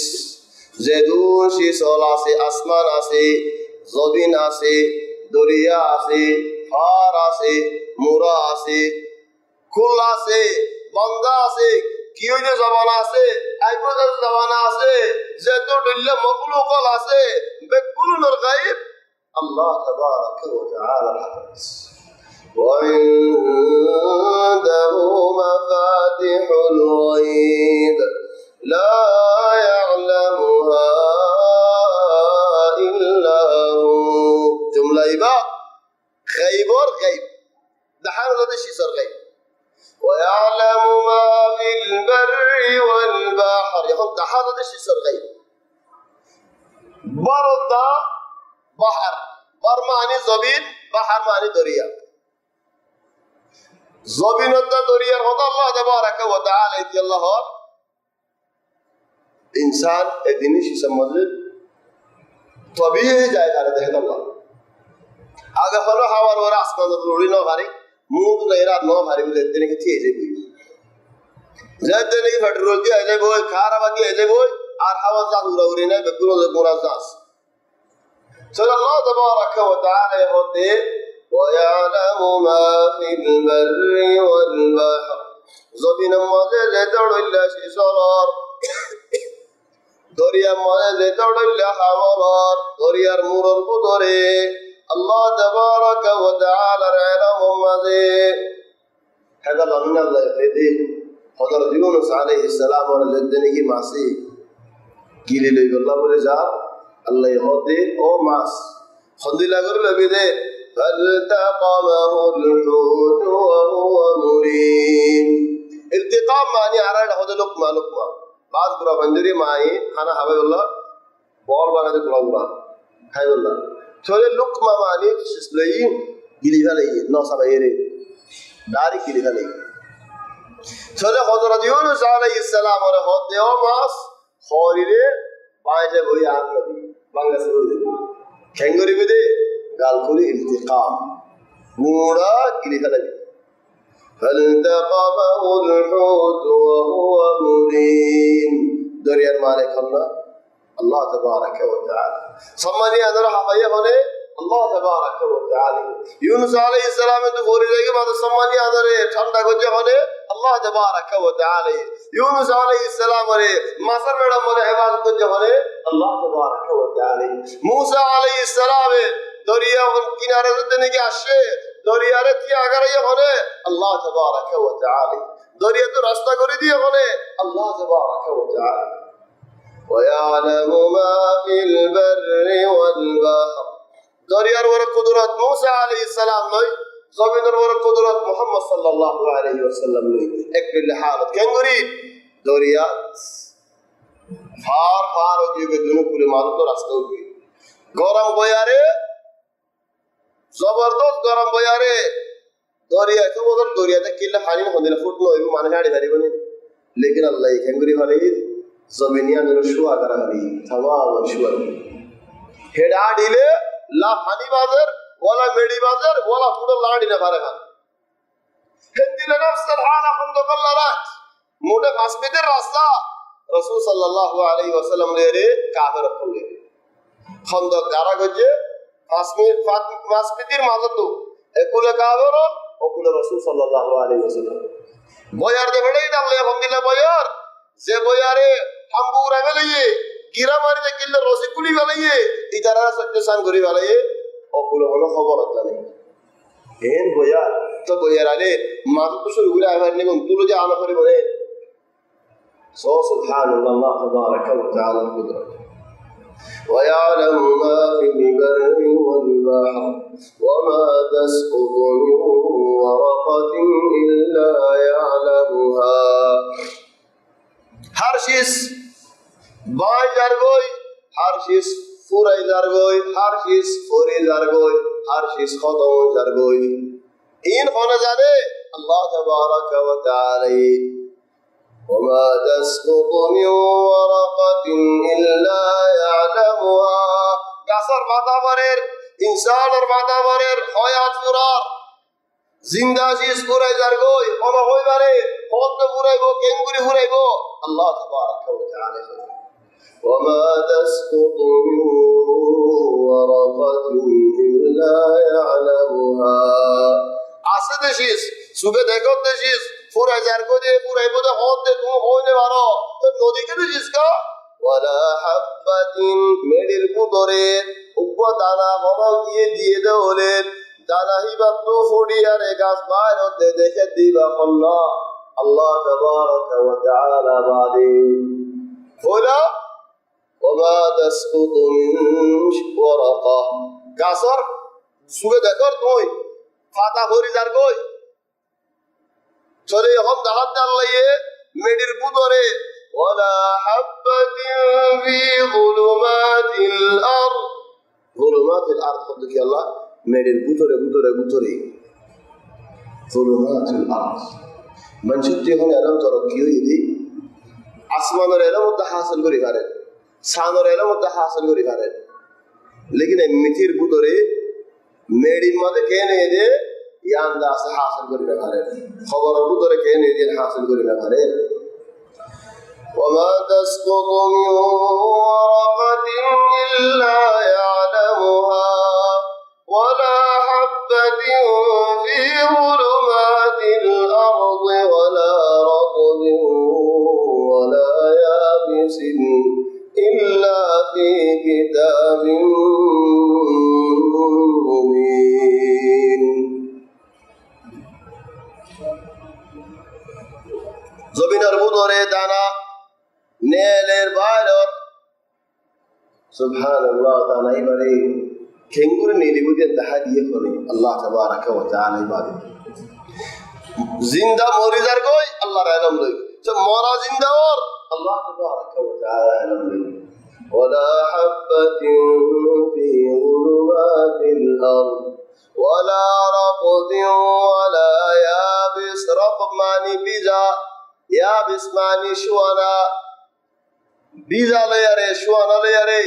زيدون شيس আছে আসমান আছে জমিন আছে দরিয়া আছে পাহাড় আছে মোরা আছে কুল আছে বান্দা আছে কি হইলে জবানা আছে আইপোজার জবানা আছে যত দিল্লা মখলুকাল আছে বেকুলুর গায়ব আল্লাহ তাবারাক ওয়া তাআলা হাফেজ وعنده مفاتيح الغيب لا يعلمها إلا هو جملة إبا غيب غيب دحان هذا الشيء صار غيب ويعلم ما في البر والبحر يقول ده هذا الشيء صار غيب বারদা বাহার, বার মানে জবিন, বাহার মানে দরিয়া। জবিনতা দরিয়ার কথা আল্লাহ তাবারাকা ওয়া তাআলা আল্লাহর इंसान ए दिनी समझ तभी जाए देखें अल्लाह आगे हलो हवार और आसमान उड़ी न भारी मुंह नहीं रात न भारी में देने की थी ऐसे भी जब देने की पेट्रोल की ऐसे बोल खारा बाकी ऐसे बोल और हवा जा उड़ी नहीं बेकुरों से पूरा जास चलो अल्लाह तबारक व तआला होते ويعلم ما في البر والبحر زبين ماذا لتر إلا شرار দরিয়া মনে যেতে উঠলে হাওয়ার দরিয়ার মুরর পুদরে আল্লাহ তাবারাকা ওয়া তাআলার ইলম মাঝে হেদাল আল্লাহ ফেদি হযরত ইউনূস আলাইহিস সালাম ওর জেনে কি মাসি গিলে লই আল্লাহ বলে যা আল্লাহ হতে ও মাস খন্দিলা করে লবি দে ফালতাকামাহুল হুত ওয়া হুয়া মুলিম ইলতিকাম মানে আরাটা হতে লুকমা লুকমা बात बुरा बंजरी माई खाना हवे बोला बॉल बागा दे बुरा बुरा खाई बोला छोले लुक मामानी सिस्लई गिली वाले ये नौ सब ये रे दारी गिली वाले छोले हज़रत यूनुस अलैहिस्सलाम और होते हो मास खोरी रे बाजे वही आग लगी बांगा से बोले खेंगरी भी दे गालकुली इंतकाम मूड़ा गिली वाले فالتقمه الحوت وهو مليم দরিয়ার মালিক আল্লাহ আল্লাহ তাবারাকা ওয়া তাআলা সম্মানিত আদরা হাবাইয়া বলে আল্লাহ তাবারাকা ওয়া তাআলা ইউনূস আলাইহিস সালামের তো ভরে যায় মাঝে সম্মানিত আদরে ঠান্ডা গজে বলে আল্লাহ তাবারাকা ওয়া তাআলা ইউনূস আলাইহিস সালামের মাসার মেডা বলে ইবাদত গজে বলে আল্লাহ তাবারাকা ওয়া তাআলা মূসা আলাইহিস সালামের দরিয়া কিনারে যেতে কি আসে দরিয়ারে কি আগারে বলে আল্লাহ তাবারাকা ওয়া তাআলা দরিয়া তো রাস্তা করে দিয়ে বলে আল্লাহ তাবারাকা ওয়া তাআলা ويعلم ما في البر والبحر দরিয়ার ওর কুদরত মূসা আলাইহিস সালাম নয় জমিনের ওর কুদরত মুহাম্মদ সাল্লাল্লাহু আলাইহি ওয়াসাল্লাম নয় একবিল হালত কেঙ্গুরি দরিয়া ফার ফার ওদিকে দুনো পুরে মারো তো রাস্তা উঠবে গরম বয়ারে জবরদস্ত গরম বয়ারে দরিয়া তো বদল দরিয়াতে কিল্লা পানি হদিনা ফুট নইব মানে হাড়ি পারিবনি लेकिन अल्लाह केंगुरी वाले जमीनिया में शुआ करा दी तमाम शुआ हेडा डिले ला पानी बाजार वाला मेडी बाजार वाला फुट लाडी ना भारे खान हिंदी नफ्स हाला खुद कल्ला रात मोटे फासमितिर रास्ता रसूल सल्लल्लाहु अलैहि वसल्लम रे काफिर खुले खंदक गारा गजे फासमितिर माजतो एकुले काफिर ओकुले रसूल सल्लल्लाहु अलैहि वसल्लम বয়ার দে বড়ই দাম লয়ে বন্দিলা বয়ার যে বয়ারে হাম্বুরা গলিয়ে গিরা মারিতে কিল্লে রসিকুলি গলিয়ে ইতারা সত্যসান করি গলিয়ে অকুল হলো খবর জানে এন বয়ার তো বয়ার আরে মাত তো শুরু করে আবার নিগম তুলো যে আনা করে বলে সুবহানাল্লাহ তাবারাকা ওয়া তাআলা কুদরত ويعلم ما في البر والبحر وما تسقط من ورقة إلا يعلمها हर चीज बाय जारगोई हर चीज पूराई जारगोई हर चीज पूरी जारगोई हर चीज खत्म जारगोई इन होने जाने अल्लाह तबारक व तआला وما تسقط من ورقة إلا يعلمها গাছের মাথাবারের ইনসানের মাথাবারের হয়াত পুরার জিন্দা জিস পুরাই যারগই কোন হইবারে কত পুরাইবো কেঙ্গুরি পুরাইবো আল্লাহ তাবারাকা ওয়া তাআলা وما تسقط من ورقة إلا يعلمها আসে দেশিস সুবে দেখো দেশিস পুরাই যারগো যে পুরাইবো তো হতে তুমি হইনে পারো তো নদীকে দেশিস কা ওয়ালা হাব্বাতিন মেডির পুদরে উপ দানা বড় গিয়ে দিয়ে দেওলেন দানা হিবাতু ফুডিয়ারে গাছ বাইর হতে দেখে দিবা আল্লাহ আল্লাহ তাবারাকা ওয়া তাআলা বাদি হলো ওমা তাসকুতু মিন ওয়ারাকা গাছর সুবে দেখো তুই পাতা ভরি যার কই চলে এখন দাহাত আল্লাহ মেডির পুদরে ولا حبة في ظلمات الأرض ظلمات الأرض خدك يا الله মেয়ের ভিতরে ভিতরে ভিতরে ظلمات الأرض من সত্যি হলে এরকম তরক্কি হইদি আসমানের এর মধ্যে হাসিল করি পারেন সানের এর মধ্যে হাসিল করি পারেন লেকিন মিথির ভিতরে মেডির মধ্যে কে নিয়ে দে ইয়ান দাস হাসিল করি না পারেন খবরের ভিতরে কে নিয়ে দিয়ে হাসিল করি না পারেন وما تسقط من ورقة إلا يعلمها ولا حبة في ظلمات الأرض ولا رطب ولا يابس إلا في كتاب مبين জমিনের ভিতরে দানা নেলের বাইর সুবহানাল্লাহ তাআলা এবারে খেঙ্গুর নিলিবুদের দেখা দিয়ে করে আল্লাহ তাবারাকা ওয়া তাআলা ইবাদত জিন্দা মরিদার কই আল্লাহর ইলম লই তো মরা জিন্দা ওর আল্লাহ তাবারাকা ওয়া তাআলা ইলম লই ওয়ালা হাববাতিন ফি যুলুমাতিল আরদ ওয়ালা রাকদিন ওয়ালা ইয়াবিস রাকব মানি বিজা ইয়াবিস মানি শুয়ানা বিজা লয়ারে শুয়ানা লয়ারে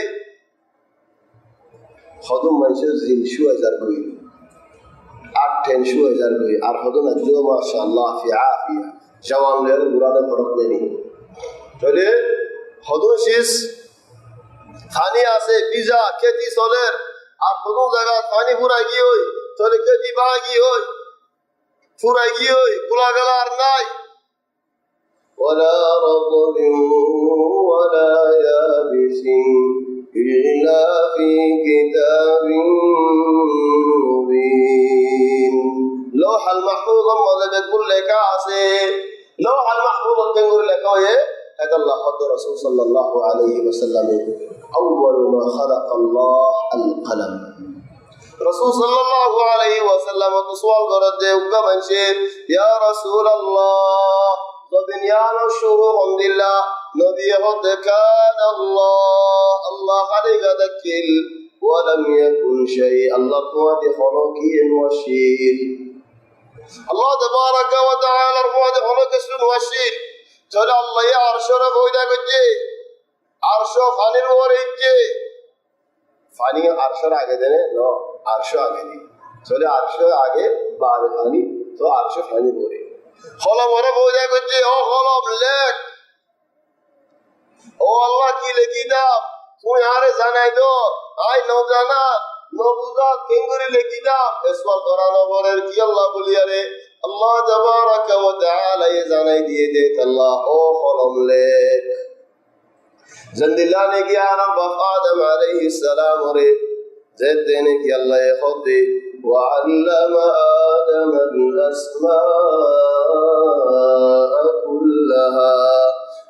হদম মানুষের জিল শুয়াজার কই আট টেন শুয়াজার কই আর হদম আজও মাশাআল্লাহ ফি আফিয়া জওয়ান লের বুড়াদের ফরক নেই তাহলে হদম শেষ খানি আছে বিজা খেতি চলের আর হদম জায়গা খানি পুরাই গিয়ে হই তাহলে খেতি বাগি হই পুরাই গিয়ে হই গুলা গেলা আর নাই ولا رطب ولا يابس إلا في كتاب مبين لوح المحفوظ ماذا بيقول لك عسى لوح المحفوظ تقول لك هذا الله حد رسول صلى الله عليه وسلم أول ما خلق الله القلم رسول صلى الله عليه وسلم سؤال قرأت وكمنشي يا رسول الله وبنيان الشروع الحمد لله نبي قد كان الله خلق ذكر ولم يكن شيء الله قوات خلقه وشيل الله تبارك وتعالى قوات خلق اسم وشيل چلو الله يا عرش رب ويدا گجي عرش فاني ورجي فاني عرش आगे देने नो عرش आगे दी चले عرش आगे बाद फनी तो عرش फनी बोले খলম ওরা বোঝা করছে ও খলম লেখ ও আল্লাহ কি লিখি দাও তুই আরে জানাই দো আই ন জানা ন বুঝা কেঙ্গুরি লিখি দাও এসওয়াল করানো বলের কি আল্লাহ বলি আরে আল্লাহ তাবারাকা ওয়া তাআলা জানাই দিয়ে দে আল্লাহ ও খলম লেখ জন্দিল্লাহ ने किया रब आदम अलैहि सलाम रे जैद देने की अल्लाह खुद दे وعلم آدم الأسماء كلها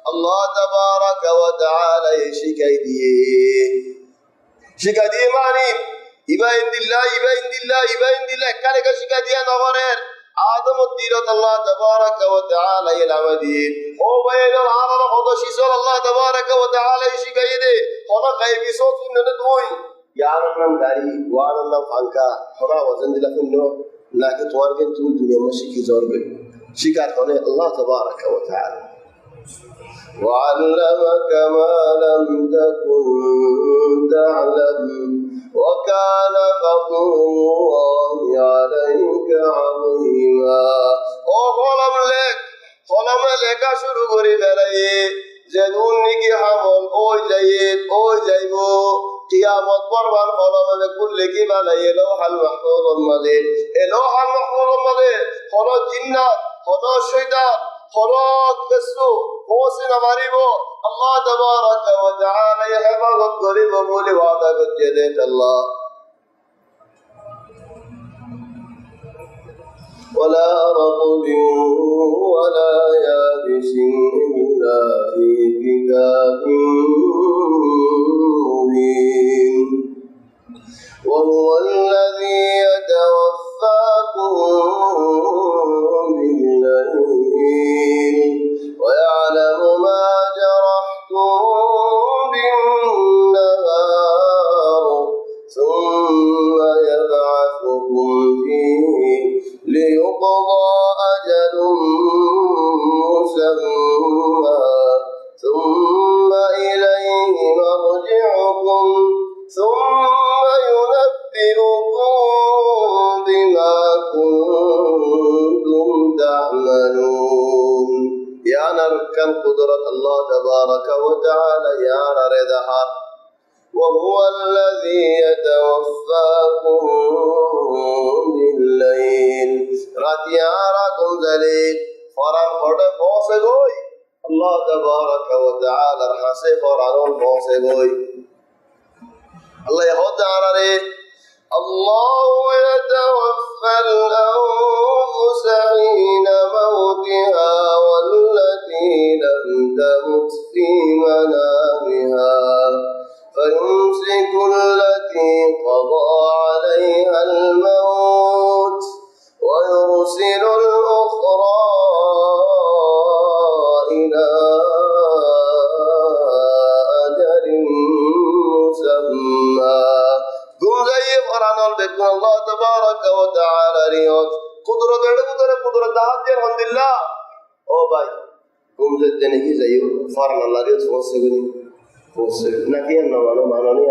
الله تبارك وتعالى شكاي دي معني إبا عند الله كانك شكاي دي نغرر آدم الديرة الله تبارك وتعالى العمدين او بين العالم خدشي صلى الله تبارك وتعالى شكاي دي خنا خيبي صوت ندوي यार नाम गाड़ी वार नाम फांका थोड़ा वजन दिला फिनो ना कि तुम्हारे के तू दुनिया में शिकी जोर गई शिकार होने अल्लाह तबारक व तआला وعلمك ما لم تكن تعلم وكان فضل الله عليك عظيما او خلم لك শুরু করে ফেলাই যে দুনিকি হামল ওই যাইবো কিয়ামত পরবার কলমে কুল্লে কি বানাই লৌহাল মাহফুজুল মাদে লৌহাল মাহফুজুল মাদে কোন জিন্নাত কোন শয়তান কোন কিছু পৌঁছে না পারিব আল্লাহ তাবারাকা ওয়া তাআলা হেফাজত করিব বলে ওয়াদা করতে দেন আল্লাহ ولا رطب ولا يابس إلا في كتاب مبين وهو الذي يتوفاكم بالليل ويعلم ما جرى ليقضى أجل مسمى ثم إليه مرجعكم ثم ينبئكم بما كنتم تعملون. يا نركن قدرة الله تبارك وتعالى يا نردها وهو الذي يتوفاكم بالليل راتياركم ذلك فرام فرد فوسغوي الله تبارك وتعالى رحسه فرانون فوسغوي الله يهود على الله يتوفى الأنفس حين موتها والتي لم تمت في منامها فيمسك التي قضى عليها الموت ويرسل الأخرى إلى أجل مسمى. قم زي فرعون بكم الله تبارك وتعالى ريوت قدرة دهات الحمد لله او باي قم زي تنهي زي فرعون الله ريوت فوسغني নাকি না মাননি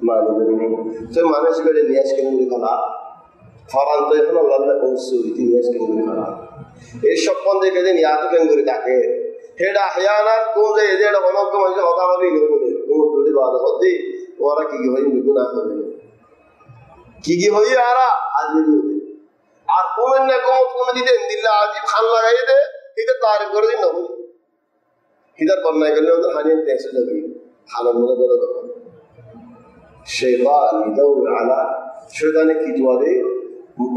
মানি দেনি তো মানুষ করে নিয়াজ করে খালা ফরান তো এখন আল্লাহ কৌসু ইতি নিয়াজ করে খালা এই সব বন্ধে কেদে নিয়াত কেন করে থাকে হেডা আহয়ানা কোন যে এদের অনক মানে হতা হবে নিগুনে কোন দুটি বাদ হতে ওরা কি হয় নিগুনা হবে কি হই আরা আজি আর কোন না কোন দিতে দিল্লা আজি খান লাগাই দে এটা তারিফ করে দিন নবু ইদার বন্যায় গেলে ওদের হানিয়ে তেসে যাবে খানা মনে করে দেবো শৈতান ইদাউর আলা শৈতানে কি জোয়ারে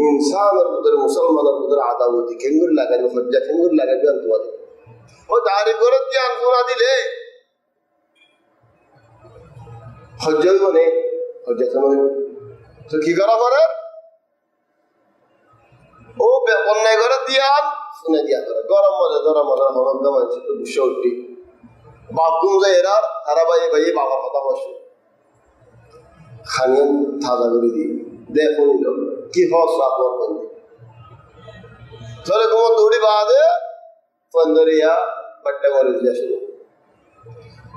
ইনসানের ভিতরে মুসলমানের ভিতরে আদাবতি কেঙ্গুর লাগাবে হজ্জা কেঙ্গুর লাগাবে আন্তোয়ারে ও তারিফ করে দিয়ে আনফোনা দিলে হজ্জাই বনে হজ্জা সময় তো কি করা করে ও অন্যায় করে দিয়ান শুনে দিয়া করে গরম মজা হনক মানছে তো দুশো উঠি বাথরুম যায় এরা তারা বাইয়ে বাবার কথা বসে খানিয়ান তাজা করে দিই দেখো নিল কি হস আপনার বন্ধু তাহলে তোমার দৌড়ি বাদে ফন্দরিয়া বাট্টা করে দিয়ে শুনো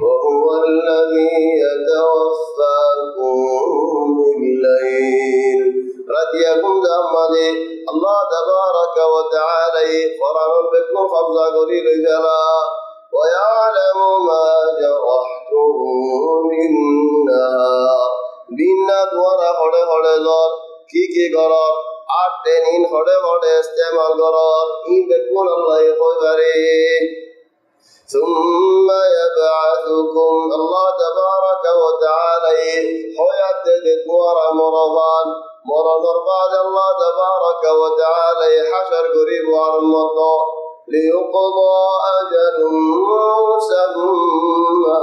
وهو الذي يتوفاكم بالليل رضيكم زمالي الله تبارك وتعالى فرعون بكم قبضة قريل جلا ويعلم ما جرحتم بالنهار بالنهار ورا خڑے خڑے زور کی قرار آٹھ دنین خڑے خڑے استعمال قرار این بكم الله يخبري ثم يبعثكم الله تبارك وتعالى حياة ورا مرضان بعد الله تبارك وتعالى حشر قريب وعرمضا ليقضى أجل مسمى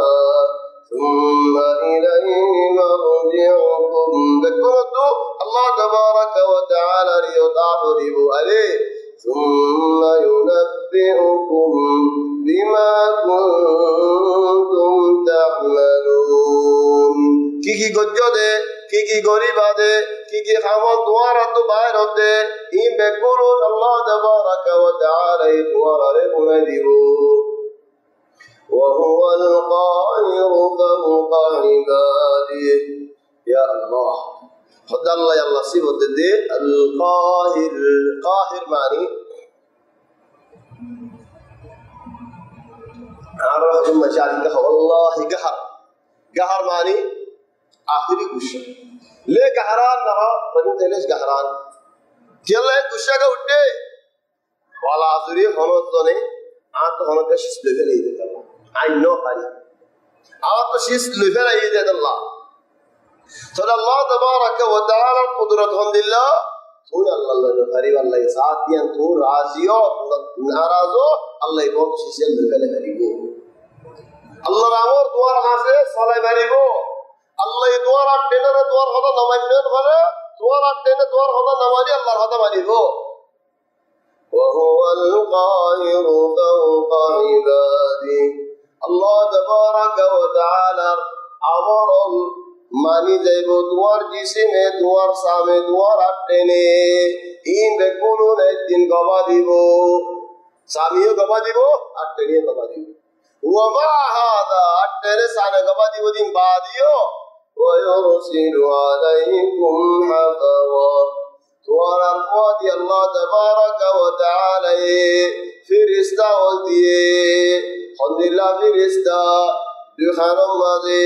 ثم إليه مرجعكم ذكرتوا الله تبارك وتعالى ليطاف عليه ثم ينبئكم بما كنتم تعملون কি গজ্জ দে কি গরিবা দে কি খামত দুয়ারা তো বাইর হতে ই বেকুরুন আল্লাহ তাবারাক ওয়া তাআলা এই দুয়ারে বলে দিব وهو القاهر فوق عباده يا الله خد الله يلا صفه دي القاهر معني أعرف المشاهد والله قهر معني آخری गुस्सा ले गहरान नहा फरिन तेलेस गहरान केला गुस्सा का उठे वाला आखरी होनो तो ने आत होनो का शिस लेवल ही देता I know hari आत तो शिस लेवल ही देता अल्लाह तो अल्लाह तबारक व तआला कुदरत होंदिल्ला तू अल्लाह ने हरी वाला ये साथ दिया तू राजियो नाराजो अल्लाह को शिस लेवल हरीगो अल्लाह रामोर दुआर हासे सलाह हरीगो আল্লাহ দুয়ার আটেনে দুয়ার হদা নামাইলেন বলে দুয়ার আটেনে দুয়ার হদা নামালি আল্লাহর হদা মানিব وهو القاهر فوق عباده الله تبارك وتعالى امر মানি যাইব তোমার জিসিমে তোমার সামে তোমার আটেনে ইন দেখুন একদিন গবা দিব সামিও গবা দিব আটেনে গবা দিব ওমা হাদা আটেনে সানে গবা দিব দিন বাদিও ওয়ুরসিলু আলাইকুম হাফাওয়া তোমার আরওয়াদি আল্লাহ তাবারাকা ওয়া তাআলা ফেরেশতা দিয়ে হন্দিল্লাহ ফেরেশতা দুই খানম মাঝে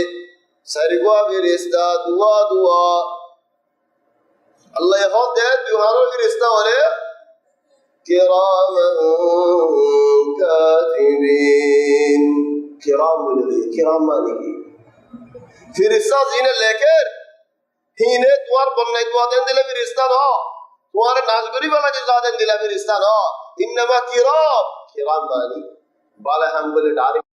সারিগোয়া ফেরেশতা দুয়া দুয়া আল্লাহ এখন দেয় দুই খানম ফেরেশতা হলে কিরামান কাতিবিন কিরাম বলে কিরাম মানে কি ফেরেশতা জিনে লেখের হিনে তোমার বন্যায় দোয়া দেন দিলে ফেরেশতা ন তোমার নাজগরি বালা যে দোয়া দেন দিলে ফেরেশতা ন ইন্নামা কিরাম কিরাম মানে বালা হাম বলে ডাইরেক্ট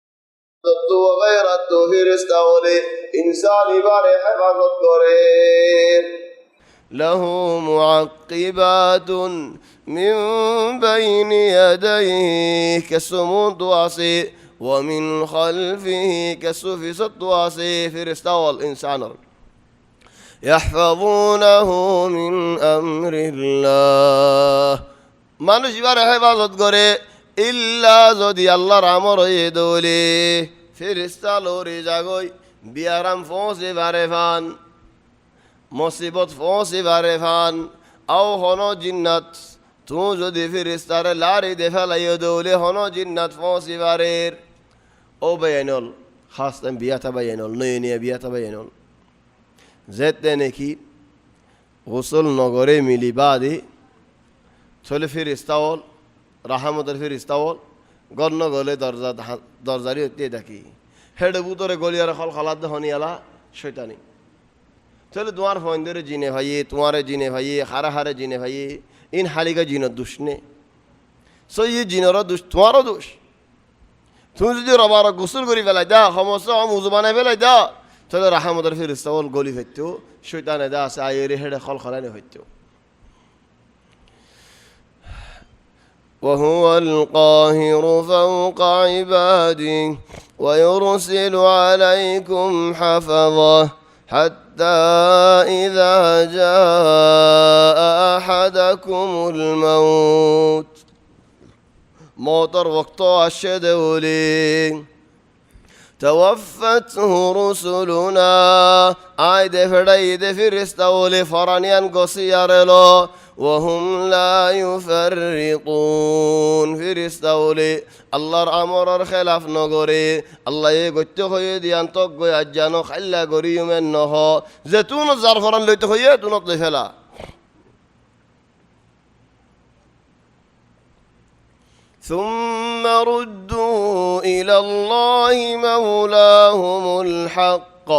তো গায়রা তো ফেরেশতা বলে ইনসান ইবারে হেফাজত করে লাহু মুআক্কিবাতুন মিন বাইনি ইয়াদাইহি কাসমুদু আসি ওয়া মিন খালফিহি কাসফিসাতু আসি ফেরেশতা ওয়াল ইনসানর ইয়াহফাযুনাহু মিন আমরিল্লাহ মানুষ ইবারে হেফাজত করে ইল্লা যদি আল্লাহর আমর হয়ে দোলে ফেরেশতা লোরে জাগই বিয়ারাম ফোঁসে বারে ফান মুসিবত ফোঁসে বারে ফান আও হনো জিন্নাত তু যদি ফেরেশতারে লারি দে ফেলাইয়ে দোলে হনো জিন্নাত ফোঁসে বারের ও বায়ানল খাস টাইম বিয়াতা বায়ানল নয় নিয়ে বিয়াতা বায়ানল যেতে নাকি গোসল নগরে মিলি বাদে চলে ফেরেশতাওল রাহামতের ফেরেশতাওল গণ্য গলে দরজারি হতে দেখি হেডে বুতরে গলিয়ার খল খালাদ হনিয়ালা শৈতানি চলে তোমার ফোনদের জিনে ভাইয়ে তোমারে জিনে ভাইয়ে হারে হারে জিনে ভাইয়ে ইন হালিকা জিনের দোষ নে সো ই জিনেরও দোষ তোমারও দোষ তুমি যদি রবার গোসল করি ফেলাই দা সমস্ত মুজু বানাই ফেলাই দা তাহলে রাহামতের ফেরেশতাওল গলি হইতো শৈতানে দা আছে আইরে হেডে খল খলানি হইতো وهو القاهر فوق عباده ويرسل عليكم حفظه حتى إذا جاء أحدكم الموت موتر وقت الشدولي توفته رسلنا عيد فريد فرستولي فرانيان قصيارلو وهم لا يفرطون فرستولي الله امر خلاف نغوري الله يغت خوي ديان توغ اجانو خلا غوري منه زيتون زعفران ليت خوي تنط فلا ثم ردوا إلى الله مولاهم الحق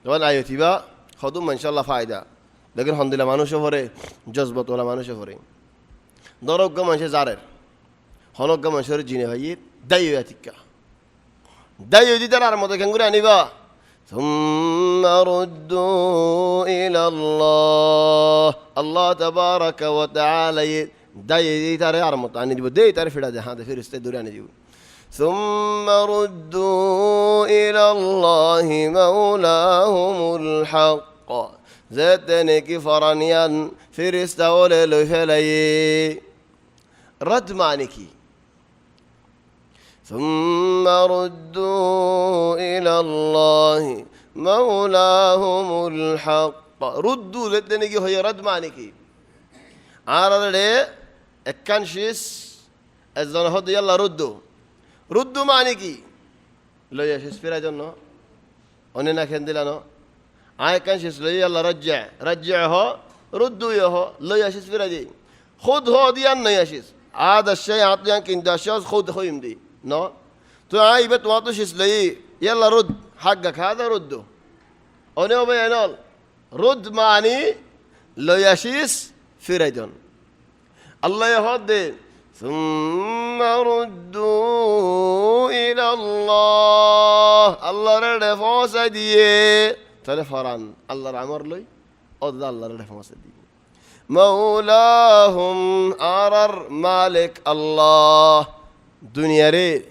طبعا آياتي با خدوم إن شاء الله فائدة لكن الحمد لله مانوش فوري جذبت ولا مانوش فوري ضرب كمان شيء زارر هنوك كمان شيء جيني هاي دايو ياتيكا دايو دي ترى رمضة كنقول يعني با ثم ردوا إلى الله تبارك وتعالى داي تاري عرمط يعني دي بدي تاري في هذا في رستدور يعني دي ثم ردوا إلى الله مولاهم الحق زادني كفرانيان في رستول لفلي رد معنيكي ثم ردوا إلى الله مولاهم الحق ردوا زادني كي هي رد معنيكي عارضي الكنشيس الزنهض يلا ردوا معني كي لو يشيس فيرا جنو وننا كندلانو عاي كنشيس لو يلا رجعه ردوا يهو لو يشيس فيرا دي خذ هو دي أن يشيس هذا الشيء عطيان كندا شاز خذ خويم دي نو تو عاي بت واطشيس لي يلا رد حقك هذا رده ونيو بينال رد معني لو يشيس فيرا الله يهدي ثم ردوا إلى الله رفع سديه تلفران الله عمر لي أضل الله رفع سديه مولاهم أرر مالك الله دنيا ري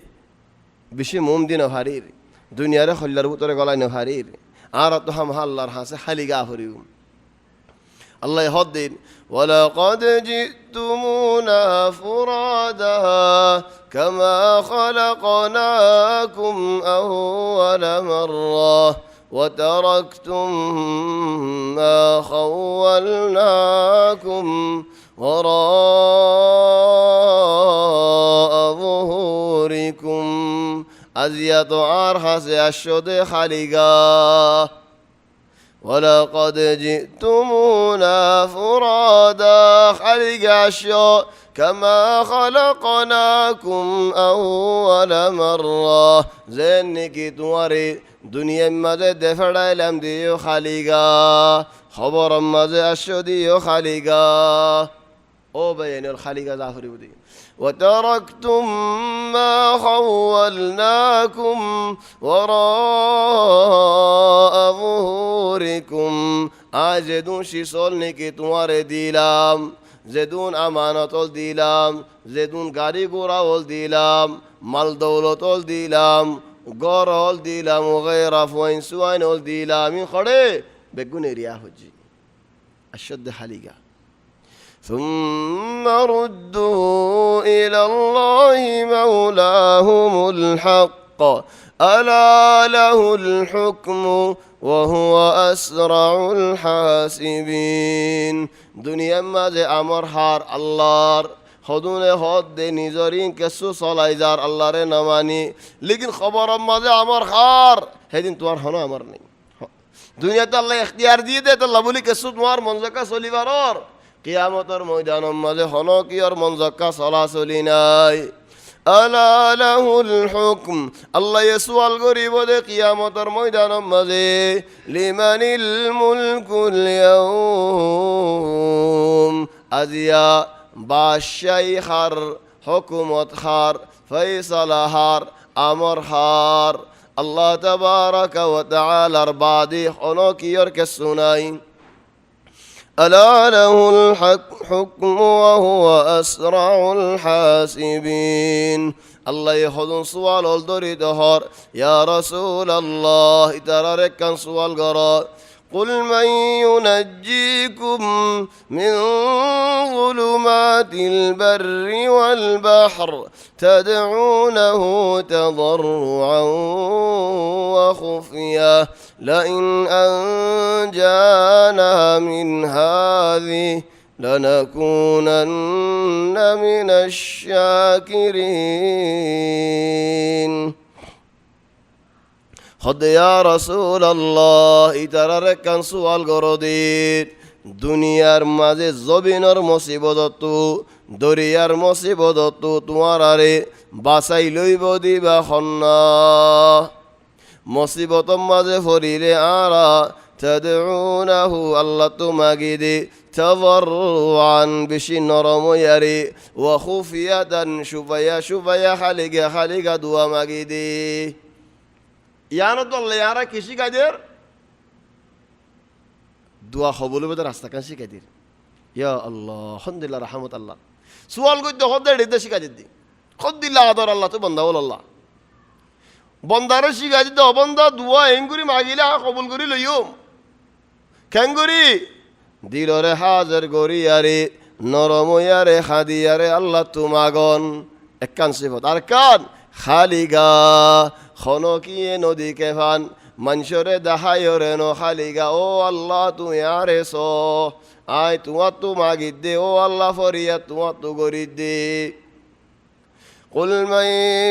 بشي موم دي نهارير دنيا ري خلال بطر قلعي نهارير আর তো হাম আল্লাহর হাসে খালিগা হরিউম আল্লাহ হদ্দিন ولقد جئتمونا فرادا كما خلقناكم أول مرة وتركتم ما خولناكم وراء ظهوركم أزيت عرحس أشد خلقا ولقد جئتمونا فرادا خلق الشو كما خلقناكم أول مرة زينك تواري دنيا ماذا دفع لم ديو خلقا خبر ماذا الشو ديو خلقا أو بيان الخلقا ظاهر بدي وتركتم ما خولناكم وراء ظهوركم আজেদুন শিসল নেকি তোমারে দিলাম যেদুন আমানতল দিলাম যেদুন গাড়ি ঘোড়াওল দিলাম মাল দৌলতল দিলাম গরল দিলাম ওগেরা ফুয়াইন সুয়াইনল দিলাম খড়ে বেগুন এরিয়া হজি আশদ হালিগা ثم ردوا إلى الله مولاهم الحق ألا له الحكم وهو أسرع الحاسبين দুনিয়া মাঝে আমার হার আল্লাহর হদুনে হদ দে নিজরিন কেসু চলাই যার আল্লাহরে নামানি লেকিন খবর মাঝে আমার হার সেদিন তোমার হনো আমার নেই দুনিয়াতে আল্লাহ এখতিয়ার দিয়ে দে তো লাবুলি কেসু তোমার মনজাকা চলিবারর কিয়ামতর ময়দানের মাঝে হনো কি আর মনজাকা চলা চলি নাই আলা লাহুল হুকম আল্লাহ সুয়াল করিব দে কিয়ামতর ময়দানের মাঝে লিমানিল মুলকুল ইয়াউম আজিয়া বাদশাহী হার হুকুমত হার ফয়সালা হার আমর হার আল্লাহ তাবারাকা ওয়া তাআলার বাদে হনো কি আর কিছু নাই ألا له الحكم وهو أسرع الحاسبين الله يخذون سؤال الدري دهر يا رسول الله ترى كان سؤال قرأ قل من ينجيكم من ظلمات البر والبحر تدعونه تضرعا وخفيا لئن أنجانا من هذه لنكونن من الشاكرين خد يا رسول الله ইতারারে কান সুয়াল গরদিত দুনিয়ার মাঝে জবিনর মুসিবত দরিয়ার মুসিবত তোমার আরে বাঁচাই লইব দিবা খন্না মুসিবতর মাঝে ফরিলে আরা তাদউনাহু আল্লাহ তোমাকে দে তাওয়াররুআন বেশি নরম ইয়ারে ওয়া খুফিয়াতান শুবায়া শুবায়া খালিগা দুয়া মাগি দে ইয়ানতুল্লাহ ইয়ারা কৃষি কাজের দোয়া কবুল হবে রাস্তা কান শিখাই দির ইয়া আল্লাহ আলহামদুলিল্লাহ রহমত আল্লাহ সুয়াল করতে হদ্দে রেদে শিখাই দিদি খদ্দিল্লাহ আদর আল্লাহ তো বন্দা বল আল্লাহ বন্দারে শিখাই দিতে অবন্দা দোয়া এঙ্গুরি মাগিলে কবুল করি লইও খেঙ্গুরি দিলরে হাজার গরি আরে নরম ইয়ারে খাদিয়ারে আল্লাহ তুমাগন এক কান সিফত আর কান খালিগা খনকিয়ে নদী কেফান মনসরে দাহায়রে ন খালিগা ও আল্লাহ তুই আরে স আয় তোমার তো মাগিদ দে ও আল্লাহ ফরিয়া তোমার তো গরিদ দে قل من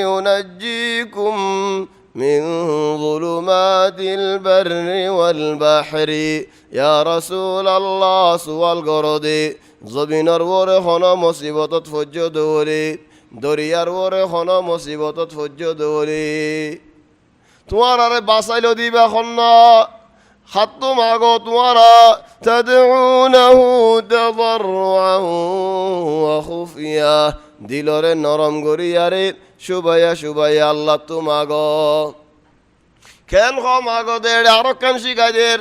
ينجيكم من ظلمات البر والبحر يا رسول الله سوال গরদে জমিনের ওরে হন মুসিবতত ফজ্জ দৌরে দরিয়ার ওরে হন মুসিবতত ফজ্জ দৌরে তোমার আরে বাঁচাইল দিবা খন্না হাত মাগো তোমারা তাদউনাহু তাদাররুআন ওয়া খুফিয়া দিলরে নরম গরিয়ারে শুবায়া শুবায়া আল্লাহ তো মাগো কেন খ মাগো দে আরো কান শিখাইদের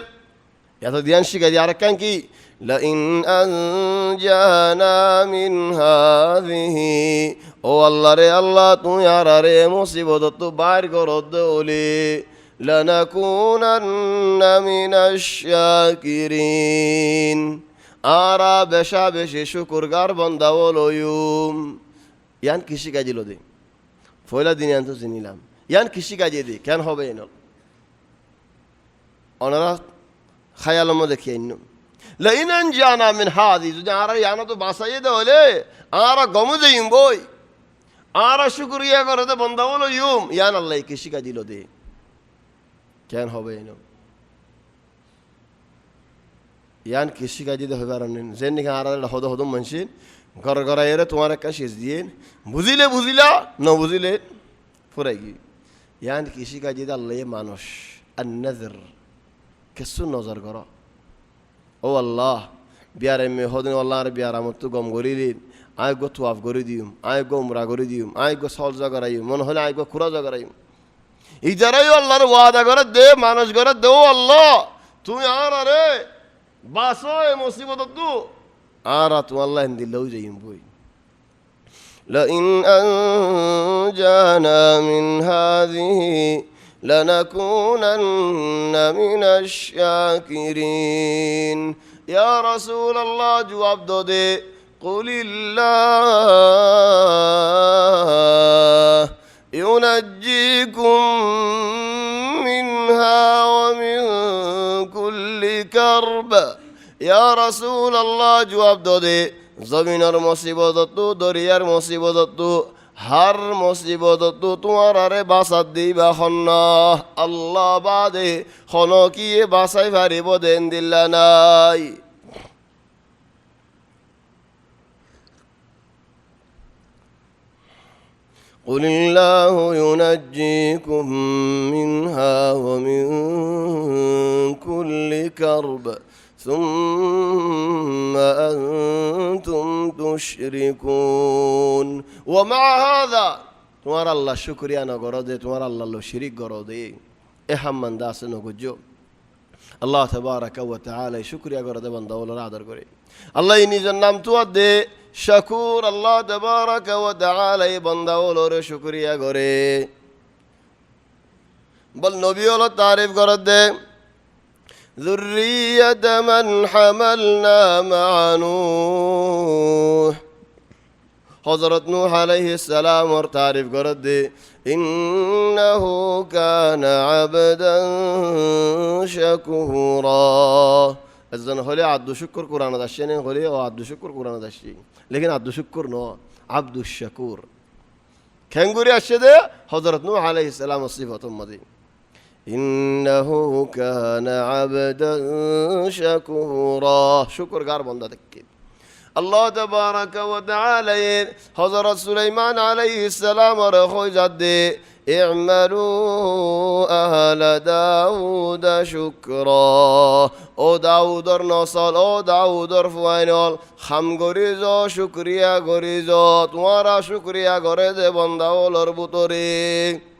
এত ধ্যান শিখাই দিয়ে আরেক কান কি লাইন আনজানা মিন হাযিহি ও আল্লাহ রে আল্লাহ তুই আর রে মুসিবত তো বাইর করদ ওলে لنكونن من الشاكرين আরা বেশা বেশি শুকুরগার বন্দা বলয়ুম ইয়ান কৃষি কাজিল দে ফয়লা দিন আনতো চিনিলাম ইয়ান কৃষি কাজে দে কেন হবে এন ওনারা খায়ালম দেখিয়ে ইন্ন লাইনান জানা মিন হাদি যদি আরা ইয়ানা তো বাসাইয়ে দে হলে আরা গমু যাইম বই আরা শুকরিয়া করে দে বন্দা বলয়ুম ইয়ান আল্লাহ কৃষি কাজিল দে কেন হবে এন ইয়ান কৃষি কাজে দে হবে আর যেন নাকি আরা হদ হদম মানসিন ঘর ঘরে এরে তোমার একটা শেষ দিয়ে বুঝিলে বুঝিলা ন বুঝিলে ফুরাই গি ইয়ান কৃষি কাজে দে আল্লাহ মানুষ আর নজর কিছু নজর কর ও আল্লাহ বিয়ার এমে হদিন আল্লাহর বিয়ার আমার তো গম করি দিন আয় গো তুয়াফ করে দিম আয় গো উমরা করে দিম আয় গো সল জাগারাইম মনে হলে আয় গো খুরা জাগারাইম এই যারাই আল্লাহর ওয়াদা করে দে মানুষ করে দেও আল্লাহ তুমি আর আরে বাসো এ মুসিবত তু আর তুমি আল্লাহ দিলেও যাইম বই لئن أنجانا من هذه لنكونن من الشاكرين يا رسول الله جواب دو دے قل الله ينجيكم منها ومن كل كرب يا رسول الله جواب دو دے জমিনের মুসিবত তো দরিয়ার মুসিবত তো হার মুসিবত তো তোমার আরে বাসাত দিবা হন্না আল্লাহ বাদে হন কি বাসাই পারিব দেন দিল্লা নাই قل الله ينجيكم منها ومن كل كرب ثم أنتم تشركون ومع هذا তোমার আল্লাহ শুকরিয়া না করো দে তোমার আল্লাহ শিরিক করো দে এহাম্মান দাস নগজো আল্লাহ তাবারাকা ওয়া তাআলা শুকরিয়া করে দে বান্দা ওলার আদর করে আল্লাহ নিজের নাম তো দে শাকুর আল্লাহ তাবারাকা ওয়া তাআলা বান্দা ওলার শুকরিয়া করে বল নবী ওলা তারিফ করে দে ذرية من حملنا مع نوح حضرت نوح عليه السلام اور تعریف کرد دے إنه كان عبدا شكورا এজন হলে আব্দু শুকর কোরআন দাসেন হলে ও আব্দু শুকর কোরআন দাসি লেকিন আব্দু শুকর ন আব্দু শাকুর খেঙ্গুরি আসছে দে হযরত নূহ আলাইহিস সালাম সিফাত উম্মতি إنه كان عبدا شكورا شكر غار بندا تكيد الله تبارك وتعالى حضرت سليمان عليه السلام رخوي جد اعملوا أهل داود شكرا او داود نصل او داود فوينال خم غريزو شكريا غريزو تمہارا شكريا غريز بندا ولر بوتوري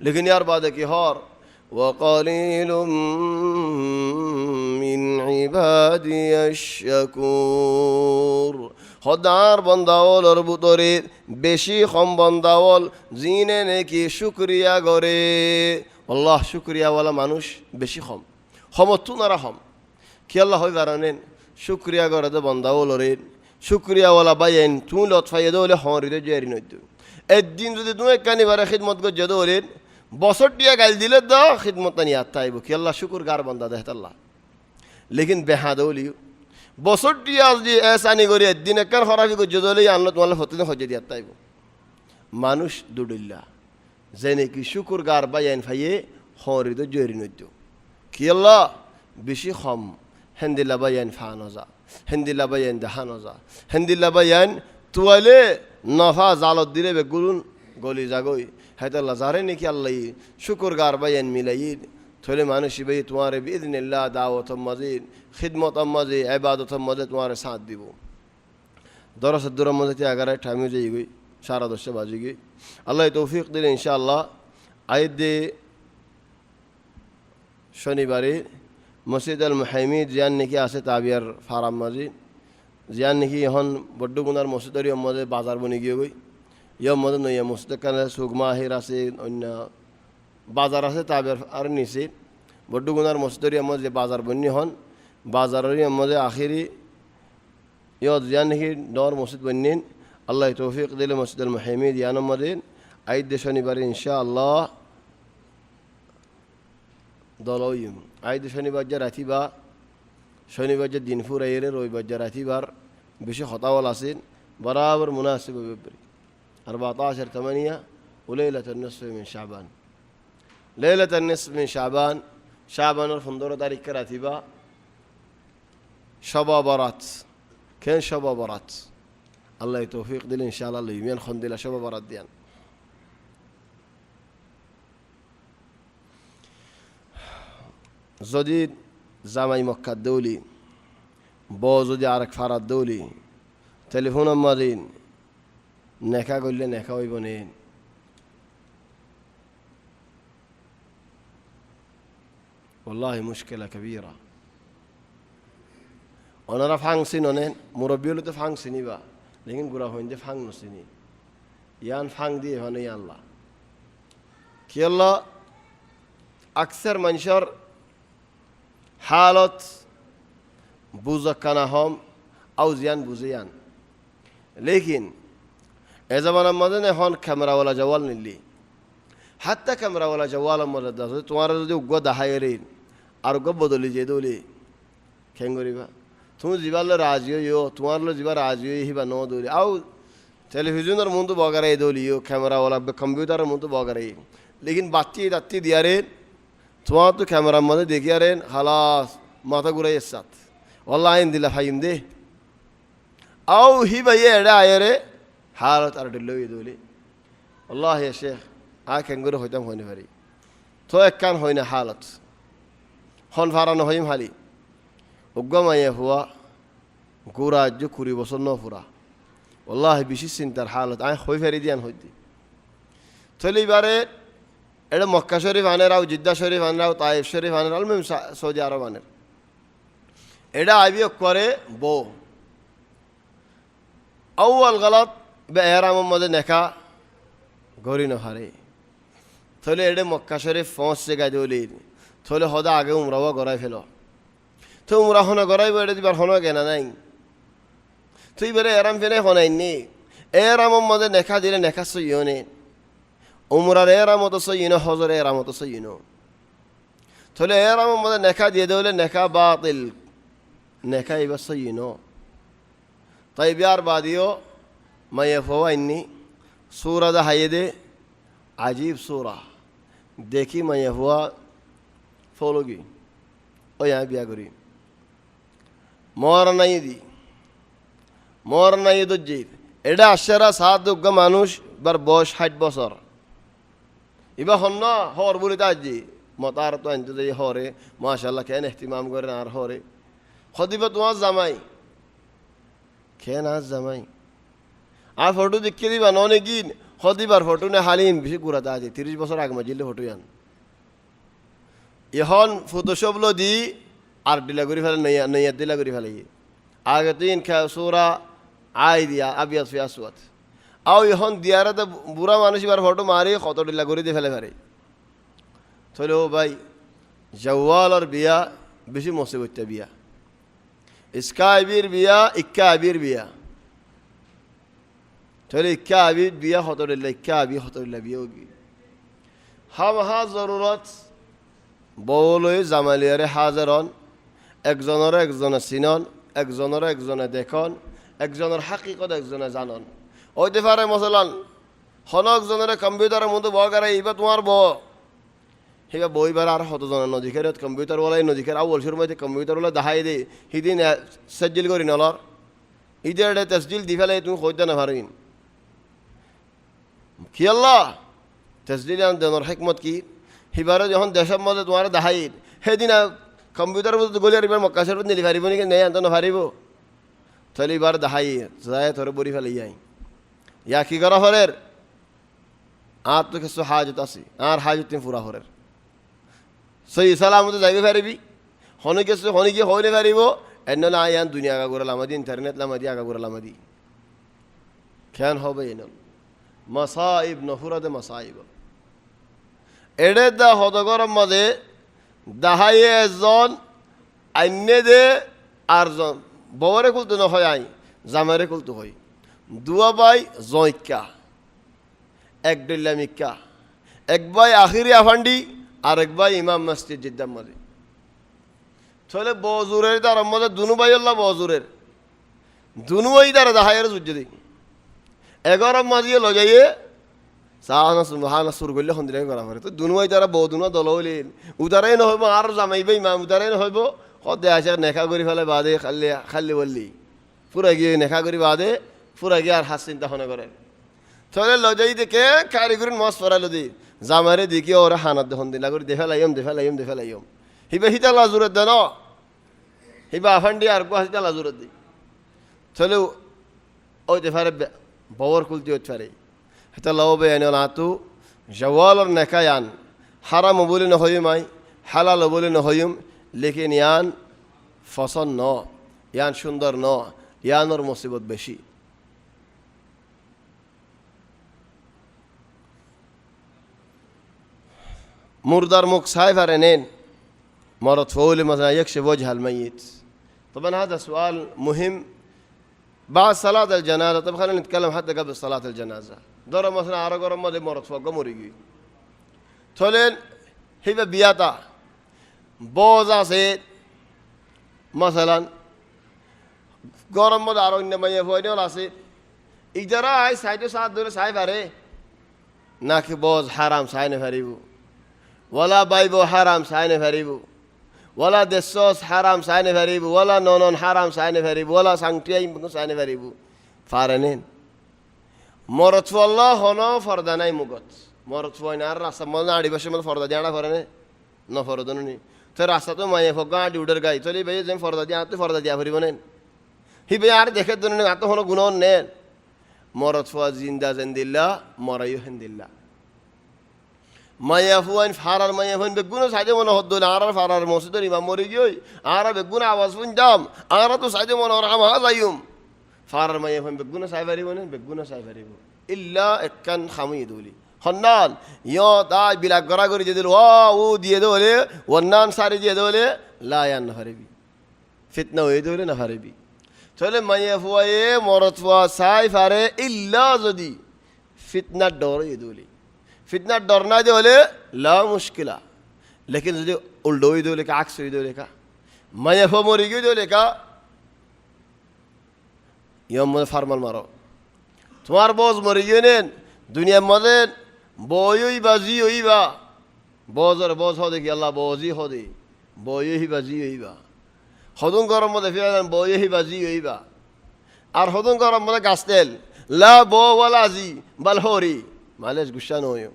لیکن یار بات ہے کہ ہار وقلیل من عبادی الشکور خدار بنداول اور بطوری বেশি কম বন্দাওয়াল জিনে নাকি শুকরিয়া করে আল্লাহ শুকরিয়াওয়ালা মানুষ বেশি কম সমর্থ নারা কম কি আল্লাহ হয় কারণে শুকরিয়া করে দে বন্দাওয়াল রে শুকরিয়াওয়ালা বাইন তুমি লতফাইয়ে দলে হরিদে জেরি নইদ একদিন যদি তুমি কানি বারে খিদমত গো জদ হলে বছর টিয়া গাল দিলে দ খিদমত নিয়ে আত্মাইব কি আল্লাহ শুকুর গার বন্দা দেহত আল্লাহ লেকিন বেহাদৌলি বছর টিয়া যদি এসানি করি একদিন একখান খরাফি গো জদ হলে আনলো তোমার হতে হজে দিয়ে আত্মাইব মানুষ দুডিল্লা যে নাকি শুকুর গার বাইন ফাইয়ে হরিদে জেরি নইদ কি আল্লাহ বেশি কম হেন্দিলা বাইন ফানজা হেন্দিলা বাইন দেহানজা হেন্দিলা বাইন তুয়ালে নফা জালত দিলে বেগুন গলি যাগই হায়তাল্লাহ জারে নাকি আল্লাহ শুকুর গার বাইন মিলাই থলে মানুষ ভাই তোমার বিইذنিল্লাহ দাওয়াত মজিদ খিদমত মজিদ ইবাদত মজিদ তোমার সাথ দিব দরস দূর মজিদ আগারে টাইম যাই গই সারা 10 বাজে গই আল্লাহ তৌফিক দিলে ইনশাআল্লাহ আইদে শনিবারে মসজিদ আল মুহাইমিদ জিয়ান নাকি আছে তাবিয়ার ফারাম মজিদ জিয়ান নাকি এখন বড্ডগুনার মসজিদরি মধ্যে বাজার বনি গিয়ে গই ইয়ে মধ্যে নয় মসজিদ কানে সুগমা হের আছে অন্য বাজার আছে তাবের আর নিচে বড্ডুগুনার মসজিদের মধ্যে বাজার বন্যি হন বাজারের মধ্যে আখিরি ইয়দ জিয়ান নাকি নর মসজিদ বন্যিন আল্লাহ তৌফিক দিলে মসজিদুল মুহাম্মদ ইয়ানুম মদিন আইদ শনিবার ইনশাআল্লাহ দলইম আইদ শনিবার যে রাতিবা শনিবার যে দিনপুর আইরে রবিবার যে রাতিবার বেশি হতাওয়াল আছেন বরাবর মুনাসিব ব্যাপারে 14/8 وليلة النصف من شعبان ليلة النصف من شعبان شعبان 15 তারিখ রাতিবা শবা বরাত কেন শবা বরাত আল্লাহ তৌফিক দিলে ইনশাআল্লাহ ইমিয়ান খন দিলা শবা বরাত দিয়ান যদি জামাই মক্কা দৌলি ব যদি আরেক ফারাত দৌলি টেলিফোন মারিন নেখা করলে নেখা হইব নেন والله مشكلة كبيرة ওনারা ফাংসিন অনেন মুরব্বী হলে তো ফাংসিনি বা লেকিন গুড়া হইন যে ফাং নসিনি ইয়ান ফাং দিয়ে হনে আল্লাহ কি আল্লাহ আকসার মানুষের হালত বুঝকানা হম আউ জিয়ান বুঝিয়ান লেকিন এ জমানার মধ্যে এখন ক্যামেরাওয়ালা জওয়াল নিলি হাত্তা ক্যামেরাওয়ালা জওয়াল মধ্যে তোমার যদি উগ্র দাহাই আর উগ্র বদলি যে দলি খেং করিবা তুমি যাবার রাজি হইও তোমার যাবার রাজি হই হিবা ন দৌলি আউ টেলিভিশনের মতো বগারাই দলিও ক্যামেরাওয়ালা কম্পিউটারের মতো বগারাই লেকিন বাচ্চি রাত্রি দিয়ারে তোমার তো ক্যামেরার মধ্যে দেখিয়ারেন হালাস মাথা ঘুরাই সাথ ওল্লা আইন দিলা ফাইম দে আউ হি ভাই এডা আয়ারে হালত আর ডিল্লই দলি আল্লাহ হে শেখ আ খেঙ্গুরে হইতাম হইনি পারি তো একখান হয় না হালত হন ফারানো হইম হালি উগ্গমাইয়ে হুয়া গুরাজ্য 20 বছর ন ফুরা আল্লাহ বেশি চিন্তার হালত আয় হই ফেরি দিয়ান হইতি তাহলে এবারে এটা মক্কা শরীফ আনের আও জিদ্দা শরীফ আনের আও তাইফ শরীফ আনের আলমিম সৌদি আরব আনের এটা আইবি করে বউ আউয়াল গলত বে এহরামের মধ্যে নেখা গড়ি নহারে তাহলে এটা মক্কা শরীফ পৌঁছছে গাই দৌলি তাহলে হদা আগে উমরাও গড়াই ফেল তো উমরা হনে গড়াইব এটা দিবার হন কেনা নাই তুই এবারে এরাম ফেনে হনাইনি এরামের মধ্যে নেখা দিলে নেখা সইও নে উমরার এরামত সইন হজর এরামত সইন তাহলে এরামের মধ্যে নেখা দিয়ে দেবলে নেখা বাতিল নেখা এবার সইন তাই বিয়ার বাদিও মাইয়ে ফোয়াইনি সুরা দা হাইয়ে দে আজীব সুরা দেখি মাইয়ে ফোয়া ফলোগি ও यहाँ বিয়া করি মর নাই দি মর নাই দজ্জিত এটা আশারা সাত যোগ্য মানুষ বার বয়স 60 বছর এবার হন না হর বলি তাজি মতার তো আনতে যাই হরে মাশাল্লাহ কেন এহতিমাম করেন আর হরে খদিবা তোমার জামাই কেন আজ জামাই আর ফটো দেখিয়ে দিবা ননে গিন খদিবার ফটো নে হালিন বেশি ঘুরাতে আছে 30 বছর আগে মাজিলে ফটো আন এখন ফটোশপ লো দি আর ডিলা করে ফেলে নইয়া দিলা করে ফেলে আগে তিন সুরা আই দিয়া আবিয়াস ফিয়াসুয়াত আও এখন দিয়ারে তো বুড়া মানুষ এবার ফটো মারি কত ডিলা করে দিয়ে ফেলে ফেলে তাহলে ও ভাই জওয়ালর বিয়া বেশি মুসিবত বিয়া ইসকা আবির বিয়া ইক্কা আবির বিয়া তাহলে ইক্কা আবির বিয়া কত ডিলা ইক্কা আবি কত ডিলা বিয়া হোগি হাম হা জরুরত বউলই জামালিয়ারে হাজারন একজনের একজনে চিনন একজনের একজনে দেখন একজনের হাকিকত একজনে জানন হইতে পারে মসলান হনকজনের কম্পিউটারের মধ্যে বগারে এইবার তোমার সেইবার বইবার আর হতজনের নদীখের কম্পিউটার বলাই নদীখের আউ বলছির মধ্যে কম্পিউটার বলে দেখাই দে সিদিন সেজিল করি নলর ইদের তেসজিল দি ফেলে তুমি হইতে না পারিন কি আল্লাহ তেসজিল দেনের হেকমত কি সিবারে যখন দেশের মধ্যে তোমার দেখাই সেইদিন কম্পিউটার মধ্যে গলি আর এবার মক্কা শরীফ নিলি পারিব নাকি নেই আনতে নারিব তাহলে এবার দেখাই যায় তোর বড়ি ফেলে যাই ইয়া কি করা হরের আর তো কিছু হাজত আছে আর হাজত তুমি পুরা হরের সই সালামতে যাইবে পারিবি হনে কিছু হনে গিয়ে হইলে পারিব এন না আয়ান দুনিয়া আগা করে লামাদি ইন্টারনেট লামাদি আগা করে লামাদি কেন হবে এন মাসাইব নফুরাতে মাসাইব এডে দা হদগরম মধ্যে দাহাইয়ে এজন আইনে দে আর ববরে কুলতো ন হয় আই জামারে কুলতো হয় দুয়া বাই জয়কা এক ডইলামিকা এক বাই আখিরি আফান্ডি আর এক বাই ইমাম মসজিদ জিদ্দাম মধ্যে চলে বজুরের তার মধ্যে দুনু বাই আল্লাহ বজুরের দুনু ওই তারা দাহাইয়ের যুদ্ধ দিই 11 মাজিয়ে লজাইয়ে হানা সুর করলে সন্ধিরে করা পারে তো দুনুয়াই তারা বউ দুনুয়া দল হইলেন উদারাই নহব আর জামাইবে ইমাম উদারাই নহব সদে আসে নেখা করে ফেলে বাদে খালি বললি পুরা গিয়ে নেখা করি বাদে পুরা গিয়ে আর হাত চিন্তা ফোনে করেন চলে লজাই দেখে কারিগরিন মাছ ফরাইলো দি জামাইরে দেখি ওরা হানাত দেখুন দিলা করে দেফেলাইম হিবা হিতা লাজুরের দেন হিবা আফান্ডি আর হিতা লাজুরের দি চলে ওই দেফারে ববর কুলতি হতে পারে এটা লও বেআইন আতু জওয়ালর নেকায়ান হারাম বলে ন হইম আই হালাল বলে ন হইম লেকিন ইয়ান ফসন ন ইয়ান সুন্দর ন ইয়ানোর মুসিবত বেশি মুর্দার মুখ সাইফ আর নেন مرض فولي مثلا يكشف وجه الميت طبعا هذا سؤال مهم بعد صلاة الجنازة. طب خلينا نتكلم حتى قبل صلاة الجنازة. دورة مثلا عرق رمضان مرض فوق مريجي تولين هي بياتا بوزا سيد مثلا গরম মধ্যে আরো ইন্নামাইয়া ফয়নি ওলা আছে ইজারা আই সাইডে সাত ধরে সাই পারে নাকি বজ হারাম সাইনে ফারিব ওয়ালা বাইব হারাম সাইনে ফারিব ওয়ালা দেশস হারাম সাইনে ফারিব ওয়ালা ননন হারাম সাইনে ফারিব ওয়ালা সাংটিয়াই সাইনে ফারিব ফারেনেন মরত আল্লাহ হন ফরদা নাই মুগত মরত ফয়না আর রাস্তা মধ্যে আড়ি বসে মধ্যে ফরদা দিয়া ফরেনে ন ফরদনি তো রাস্তা তো মাইয়া ফগা আডি উডার গাই চলি ভাই যে ফরদা দিয়া তো ফরদা দিয়া ফরিব নেন হিবে আর দেখে দুন এত হলো গুণ নেন মরত ফুয়া জিন্দা জেন্দিল্লা মরাইও হেন্দিল্লা মাইয়া ফুয়াইন ফারার মাইয়া ফুয়াইন বেগুনো সাইডে মনে হদ্দ আর ফারার মসজিদের ইমাম মরি গিয়ে আর বেগুনো আওয়াজ ফুন দাম আর তো সাইডে মনে রাম হা যাইম ফারার মাইয়া ফুয়াইন বেগুনো সাই পারিব নেন বেগুনো সাই পারিব ইল্লা একখান খামি দলি হন্নান ইয় তাই বিলাক গড়া করে দিয়ে দিল ও দিয়ে দোলে ওন্নান সারি দিয়ে দোলে লায়ান না হারিবি ফিতনা হয়ে দোলে না হারিবি চলে মাইয়া ফুয়ায়ে মরত ফুয়া সাই ফারে ইল্লা যদি ফিতনার ডর দোলে ফিতনার ডর না দিয়ে হলে লা মুশকিলা লেকিন যদি উল্টো হয়ে দোলে কা আকস হয়ে দোলে কা মাইয়া ফুয়া মরি গিয়ে দোলে কা ইয়ম মধ্যে ফার্মাল মারো তোমার বজ মরি গিয়ে নেন দুনিয়ার মধ্যে বই বা জি হইবা বজর বজ হ দেখি আল্লাহ বজি হদে বই হইবা জি হইবা হদুন গরম মধ্যে ফিরে বই হইবা জি হইবা আর হদুন গরম মধ্যে গাছ তেল লা বলা জি বাল হরি মালেশ গুসা নয়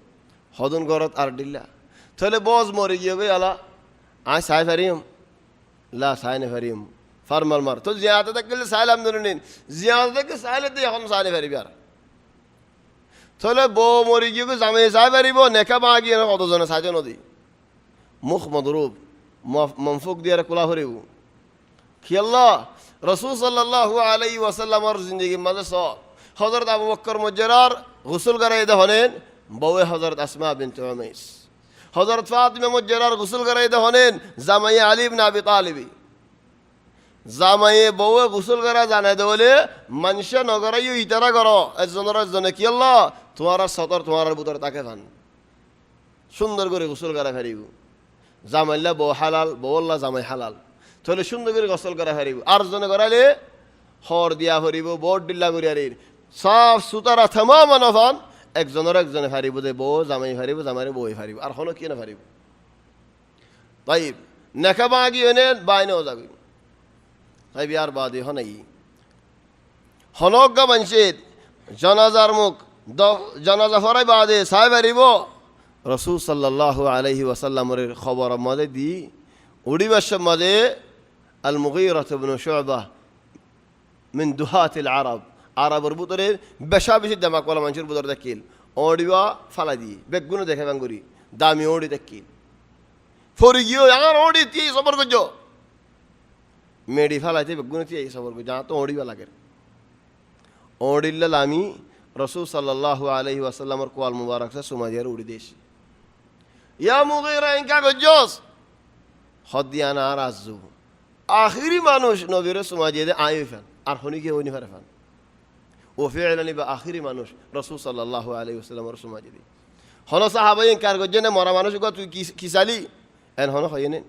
হদুন গরত আর ডিল্লা তাহলে বজ মরে গিয়ে গে আলা আয় সাই ফারিম লা সাই নে ফারিম ফার্মাল মার তো জিয়াতে দেখলে সাইলাম ধরে নিন জিয়াতে দেখে সাইলে দিয়ে এখন সাইনে ফারিবি আর তাহলে বউ মরি গিয়ে জামে চাই পারিব নেখা মা গিয়ে কতজনে চাইতে নদী মুখ মদরূপ মনফুক দিয়ে কোলা ফুরিব খেয়াল্লা রসুল সাল্লাল্লাহু আলাইহি ওয়াসাল্লামর জিন্দগির মাঝে সব হযরত আবু বকর মুজ্জারার গোসল করাই হনেন বউয়ে হযরত আসমা বিনতে উমাইস হযরত ফাতিমা মুজ্জারার গোসল করাই হনেন জামাই আলী ইবনে আবি তালিবি জামাইয়ে বউয়ে গোসল করা জানাই দেবলে মানুষ নগরাই ইতারা করো একজনে কি আল্লাহ তোমার সতর তোমার বুতর তাকে ভান সুন্দর করে গোসল করা ফেরিব জামাইল্লা বউ হালাল বউল্লা জামাই হালাল তাহলে সুন্দর করে গোসল করা ফেরিব আর জনে করাইলে হর দিয়া ফরিব বোট ডিল্লা করিয়ারির সব সুতারা থেমা মানফান একজনে ফারিব দে বউ জামাই ফারিব জামাই বই ফারিব আর হনো কি না ফারিব তাই নেখা বাগি এনে বাইনেও যাবি তাই বিয়ার বাদে হনাই হনজ্ঞা মানুষের জানাজার মুখ জানাজা ফরাই বাদে সাই পারিব রসুল সাল্লাল্লাহু আলাইহি ওয়াসাল্লামের খবর মাঝে দি উড়িবাসের মাঝে আল মুগীরাহ ইবনে শুবা মিন দুহাতিল আরব আরবের ভিতরে বেশা বেশি দামাক ওলা মানুষের ভিতরে দেখিল ওড়িবা ফালা দিয়ে বেগুনো দেখে বাঙ্গুরি দামি ওড়ি দেখিল ফরি গিয়ে আর ওড়ি দিয়ে সবর করছ মেডি ফালাইতে বেগুনো দিয়ে সবর করছ যা তো ওড়িবা লাগে ওড়িল্লা আমি রসুল সাল্লাল্লাহু আলাইহি ওয়াসাল্লামের কোয়াল মুবারক সে সুমাজিয়ার উড়ি দিয়েছি ইয়া মুগীরা ইনকা গজ্জস হদিয়ানা আর আজু আখিরি মানুষ নবীর সময় দিয়ে আয় ফেন আর হনিকে ওই নিফারে ফান ও ফেলানি বা আখিরি মানুষ রসুল সাল্লাল্লাহু আলাইহি ওয়াসাল্লামের সময় দিয়ে হন সাহাবাই ইনকার গজ্জনে মরা মানুষ তুই কি চালি এন হন হয় নেন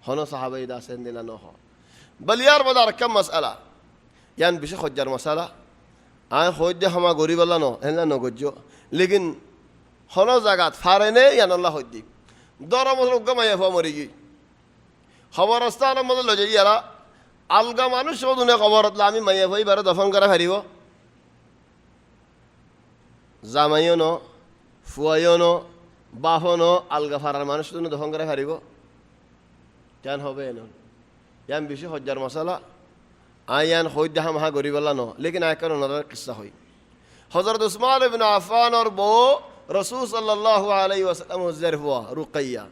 হন সাহাবাই দাসেন দিলা নহ বলিয়ার বদার কম মশালা ইয়ান বিশে খজ্জার মশালা আয় হজ্জে হমা গরিব আল্লাহ না নগজ্য লেকিন হন জাগাত ফারেনে ইয়ান আল্লাহ হজ্জি দর মশলা গমাইয়া হওয়া মরি গি খবরস্থানের মধ্যে লজে ইয়ারা আলগা মানুষ দুনে খবরত আমি মাইয়া ভাই বারে দফন করা ফারিব জামাইও ন ফুয়াইও ন বাহও ন আলগা ফারার মানুষ দুনে দফন করা ফারিব কেন হবে এন ইয়ান বেশি হজ্জার মশালা আয়ান হইদ দেখা মাহা গরিবাল্লা ন লেকিন আয়কার ওনার কিসা হই হজরত উসমান ইবনে আফফানর বউ রসুল সাল্লাল্লাহু আলাইহি ওয়াসাল্লাম হজ্জার হুয়া রুকাইয়া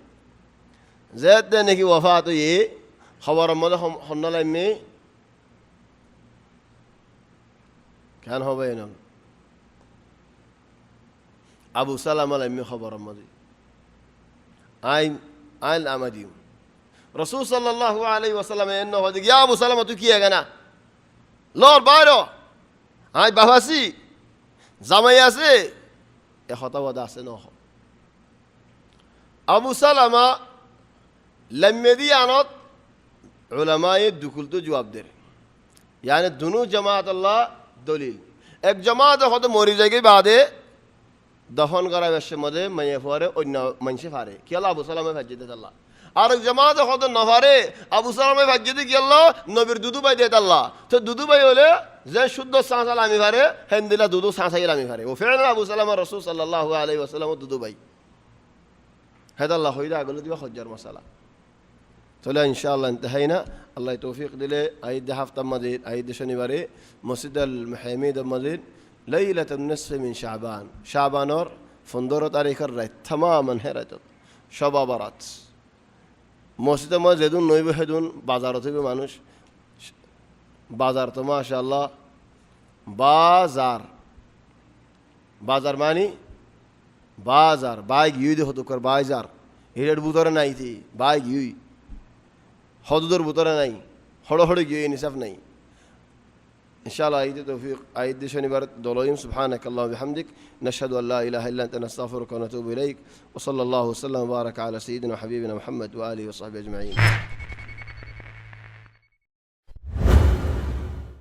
জেদ নাকি ওয়াফাত হয়ে খবর মধ্যে হন্নলাইমে কেন হবে এন আবু সালাম আলাইমে খবর মধ্যে আইন আইন আমাদিও রসুল সাল্লাল্লাহু আলাইহি ওয়াসাল্লাম এন হদি ইয়া আবু সালাম তুই কি এগানা লর বাইরো আই বাবাসি জামাই আছে এ হতাবাদ আছে নহ আবু সালামা লম্মেদি আনত উলামায়ে দুকুল তো জবাব দে यानी दोनों जमात अल्लाह दलील एक जमात हद मरी जाएगी बादे दफन करा वैसे मदे मैं फारे और मनसे फारे क्या अल्लाह अबू सलाम फज्जिद अल्लाह और एक जमात हद नफारे अबू सलाम फज्जिद क्या अल्लाह नबीर दुदु भाई देता अल्लाह तो दुदु भाई बोले जे शुद्ध सांस लामी फारे हिंदिला दुदु सांस ही लामी फारे वो फिर अबू सलाम रसूल सल्लल्लाहु अलैहि वसल्लम दुदु भाई هذا الله هو إذا قلت بخجر مسألة تلا إن شاء الله انتهينا الله توفيق دله أيد هفت مزيد أيد شنبري مسجد المحميد مزيد ليلة النصف من شعبان شعبانور فندورة تاريخ الرأي تماما هرت شبابرات مسجد مزيدون نويب هدون بازارته بمانوش بازار تو ما شاء الله بازار ماني बाजार बाइक यू दे होतो कर बाजार हिरेड बुतरे नहीं थी बाइक यू हदुदर बुतरे नहीं हड़ो हड़ो यू निसफ नहीं इंशाल्लाह आयत तौफीक आयत शनिवार दोलोयम सुब्हानक अल्लाह बिहम्दिक नशहदु अल्ला इलाहा इल्ला अंत नस्तगफिरुका व नतूबु इलैक व सल्लल्लाहु वसल्लम व बारक अला सय्यिदिना हबीबिना मुहम्मद व आलिहि व सहबिहि अजमईन।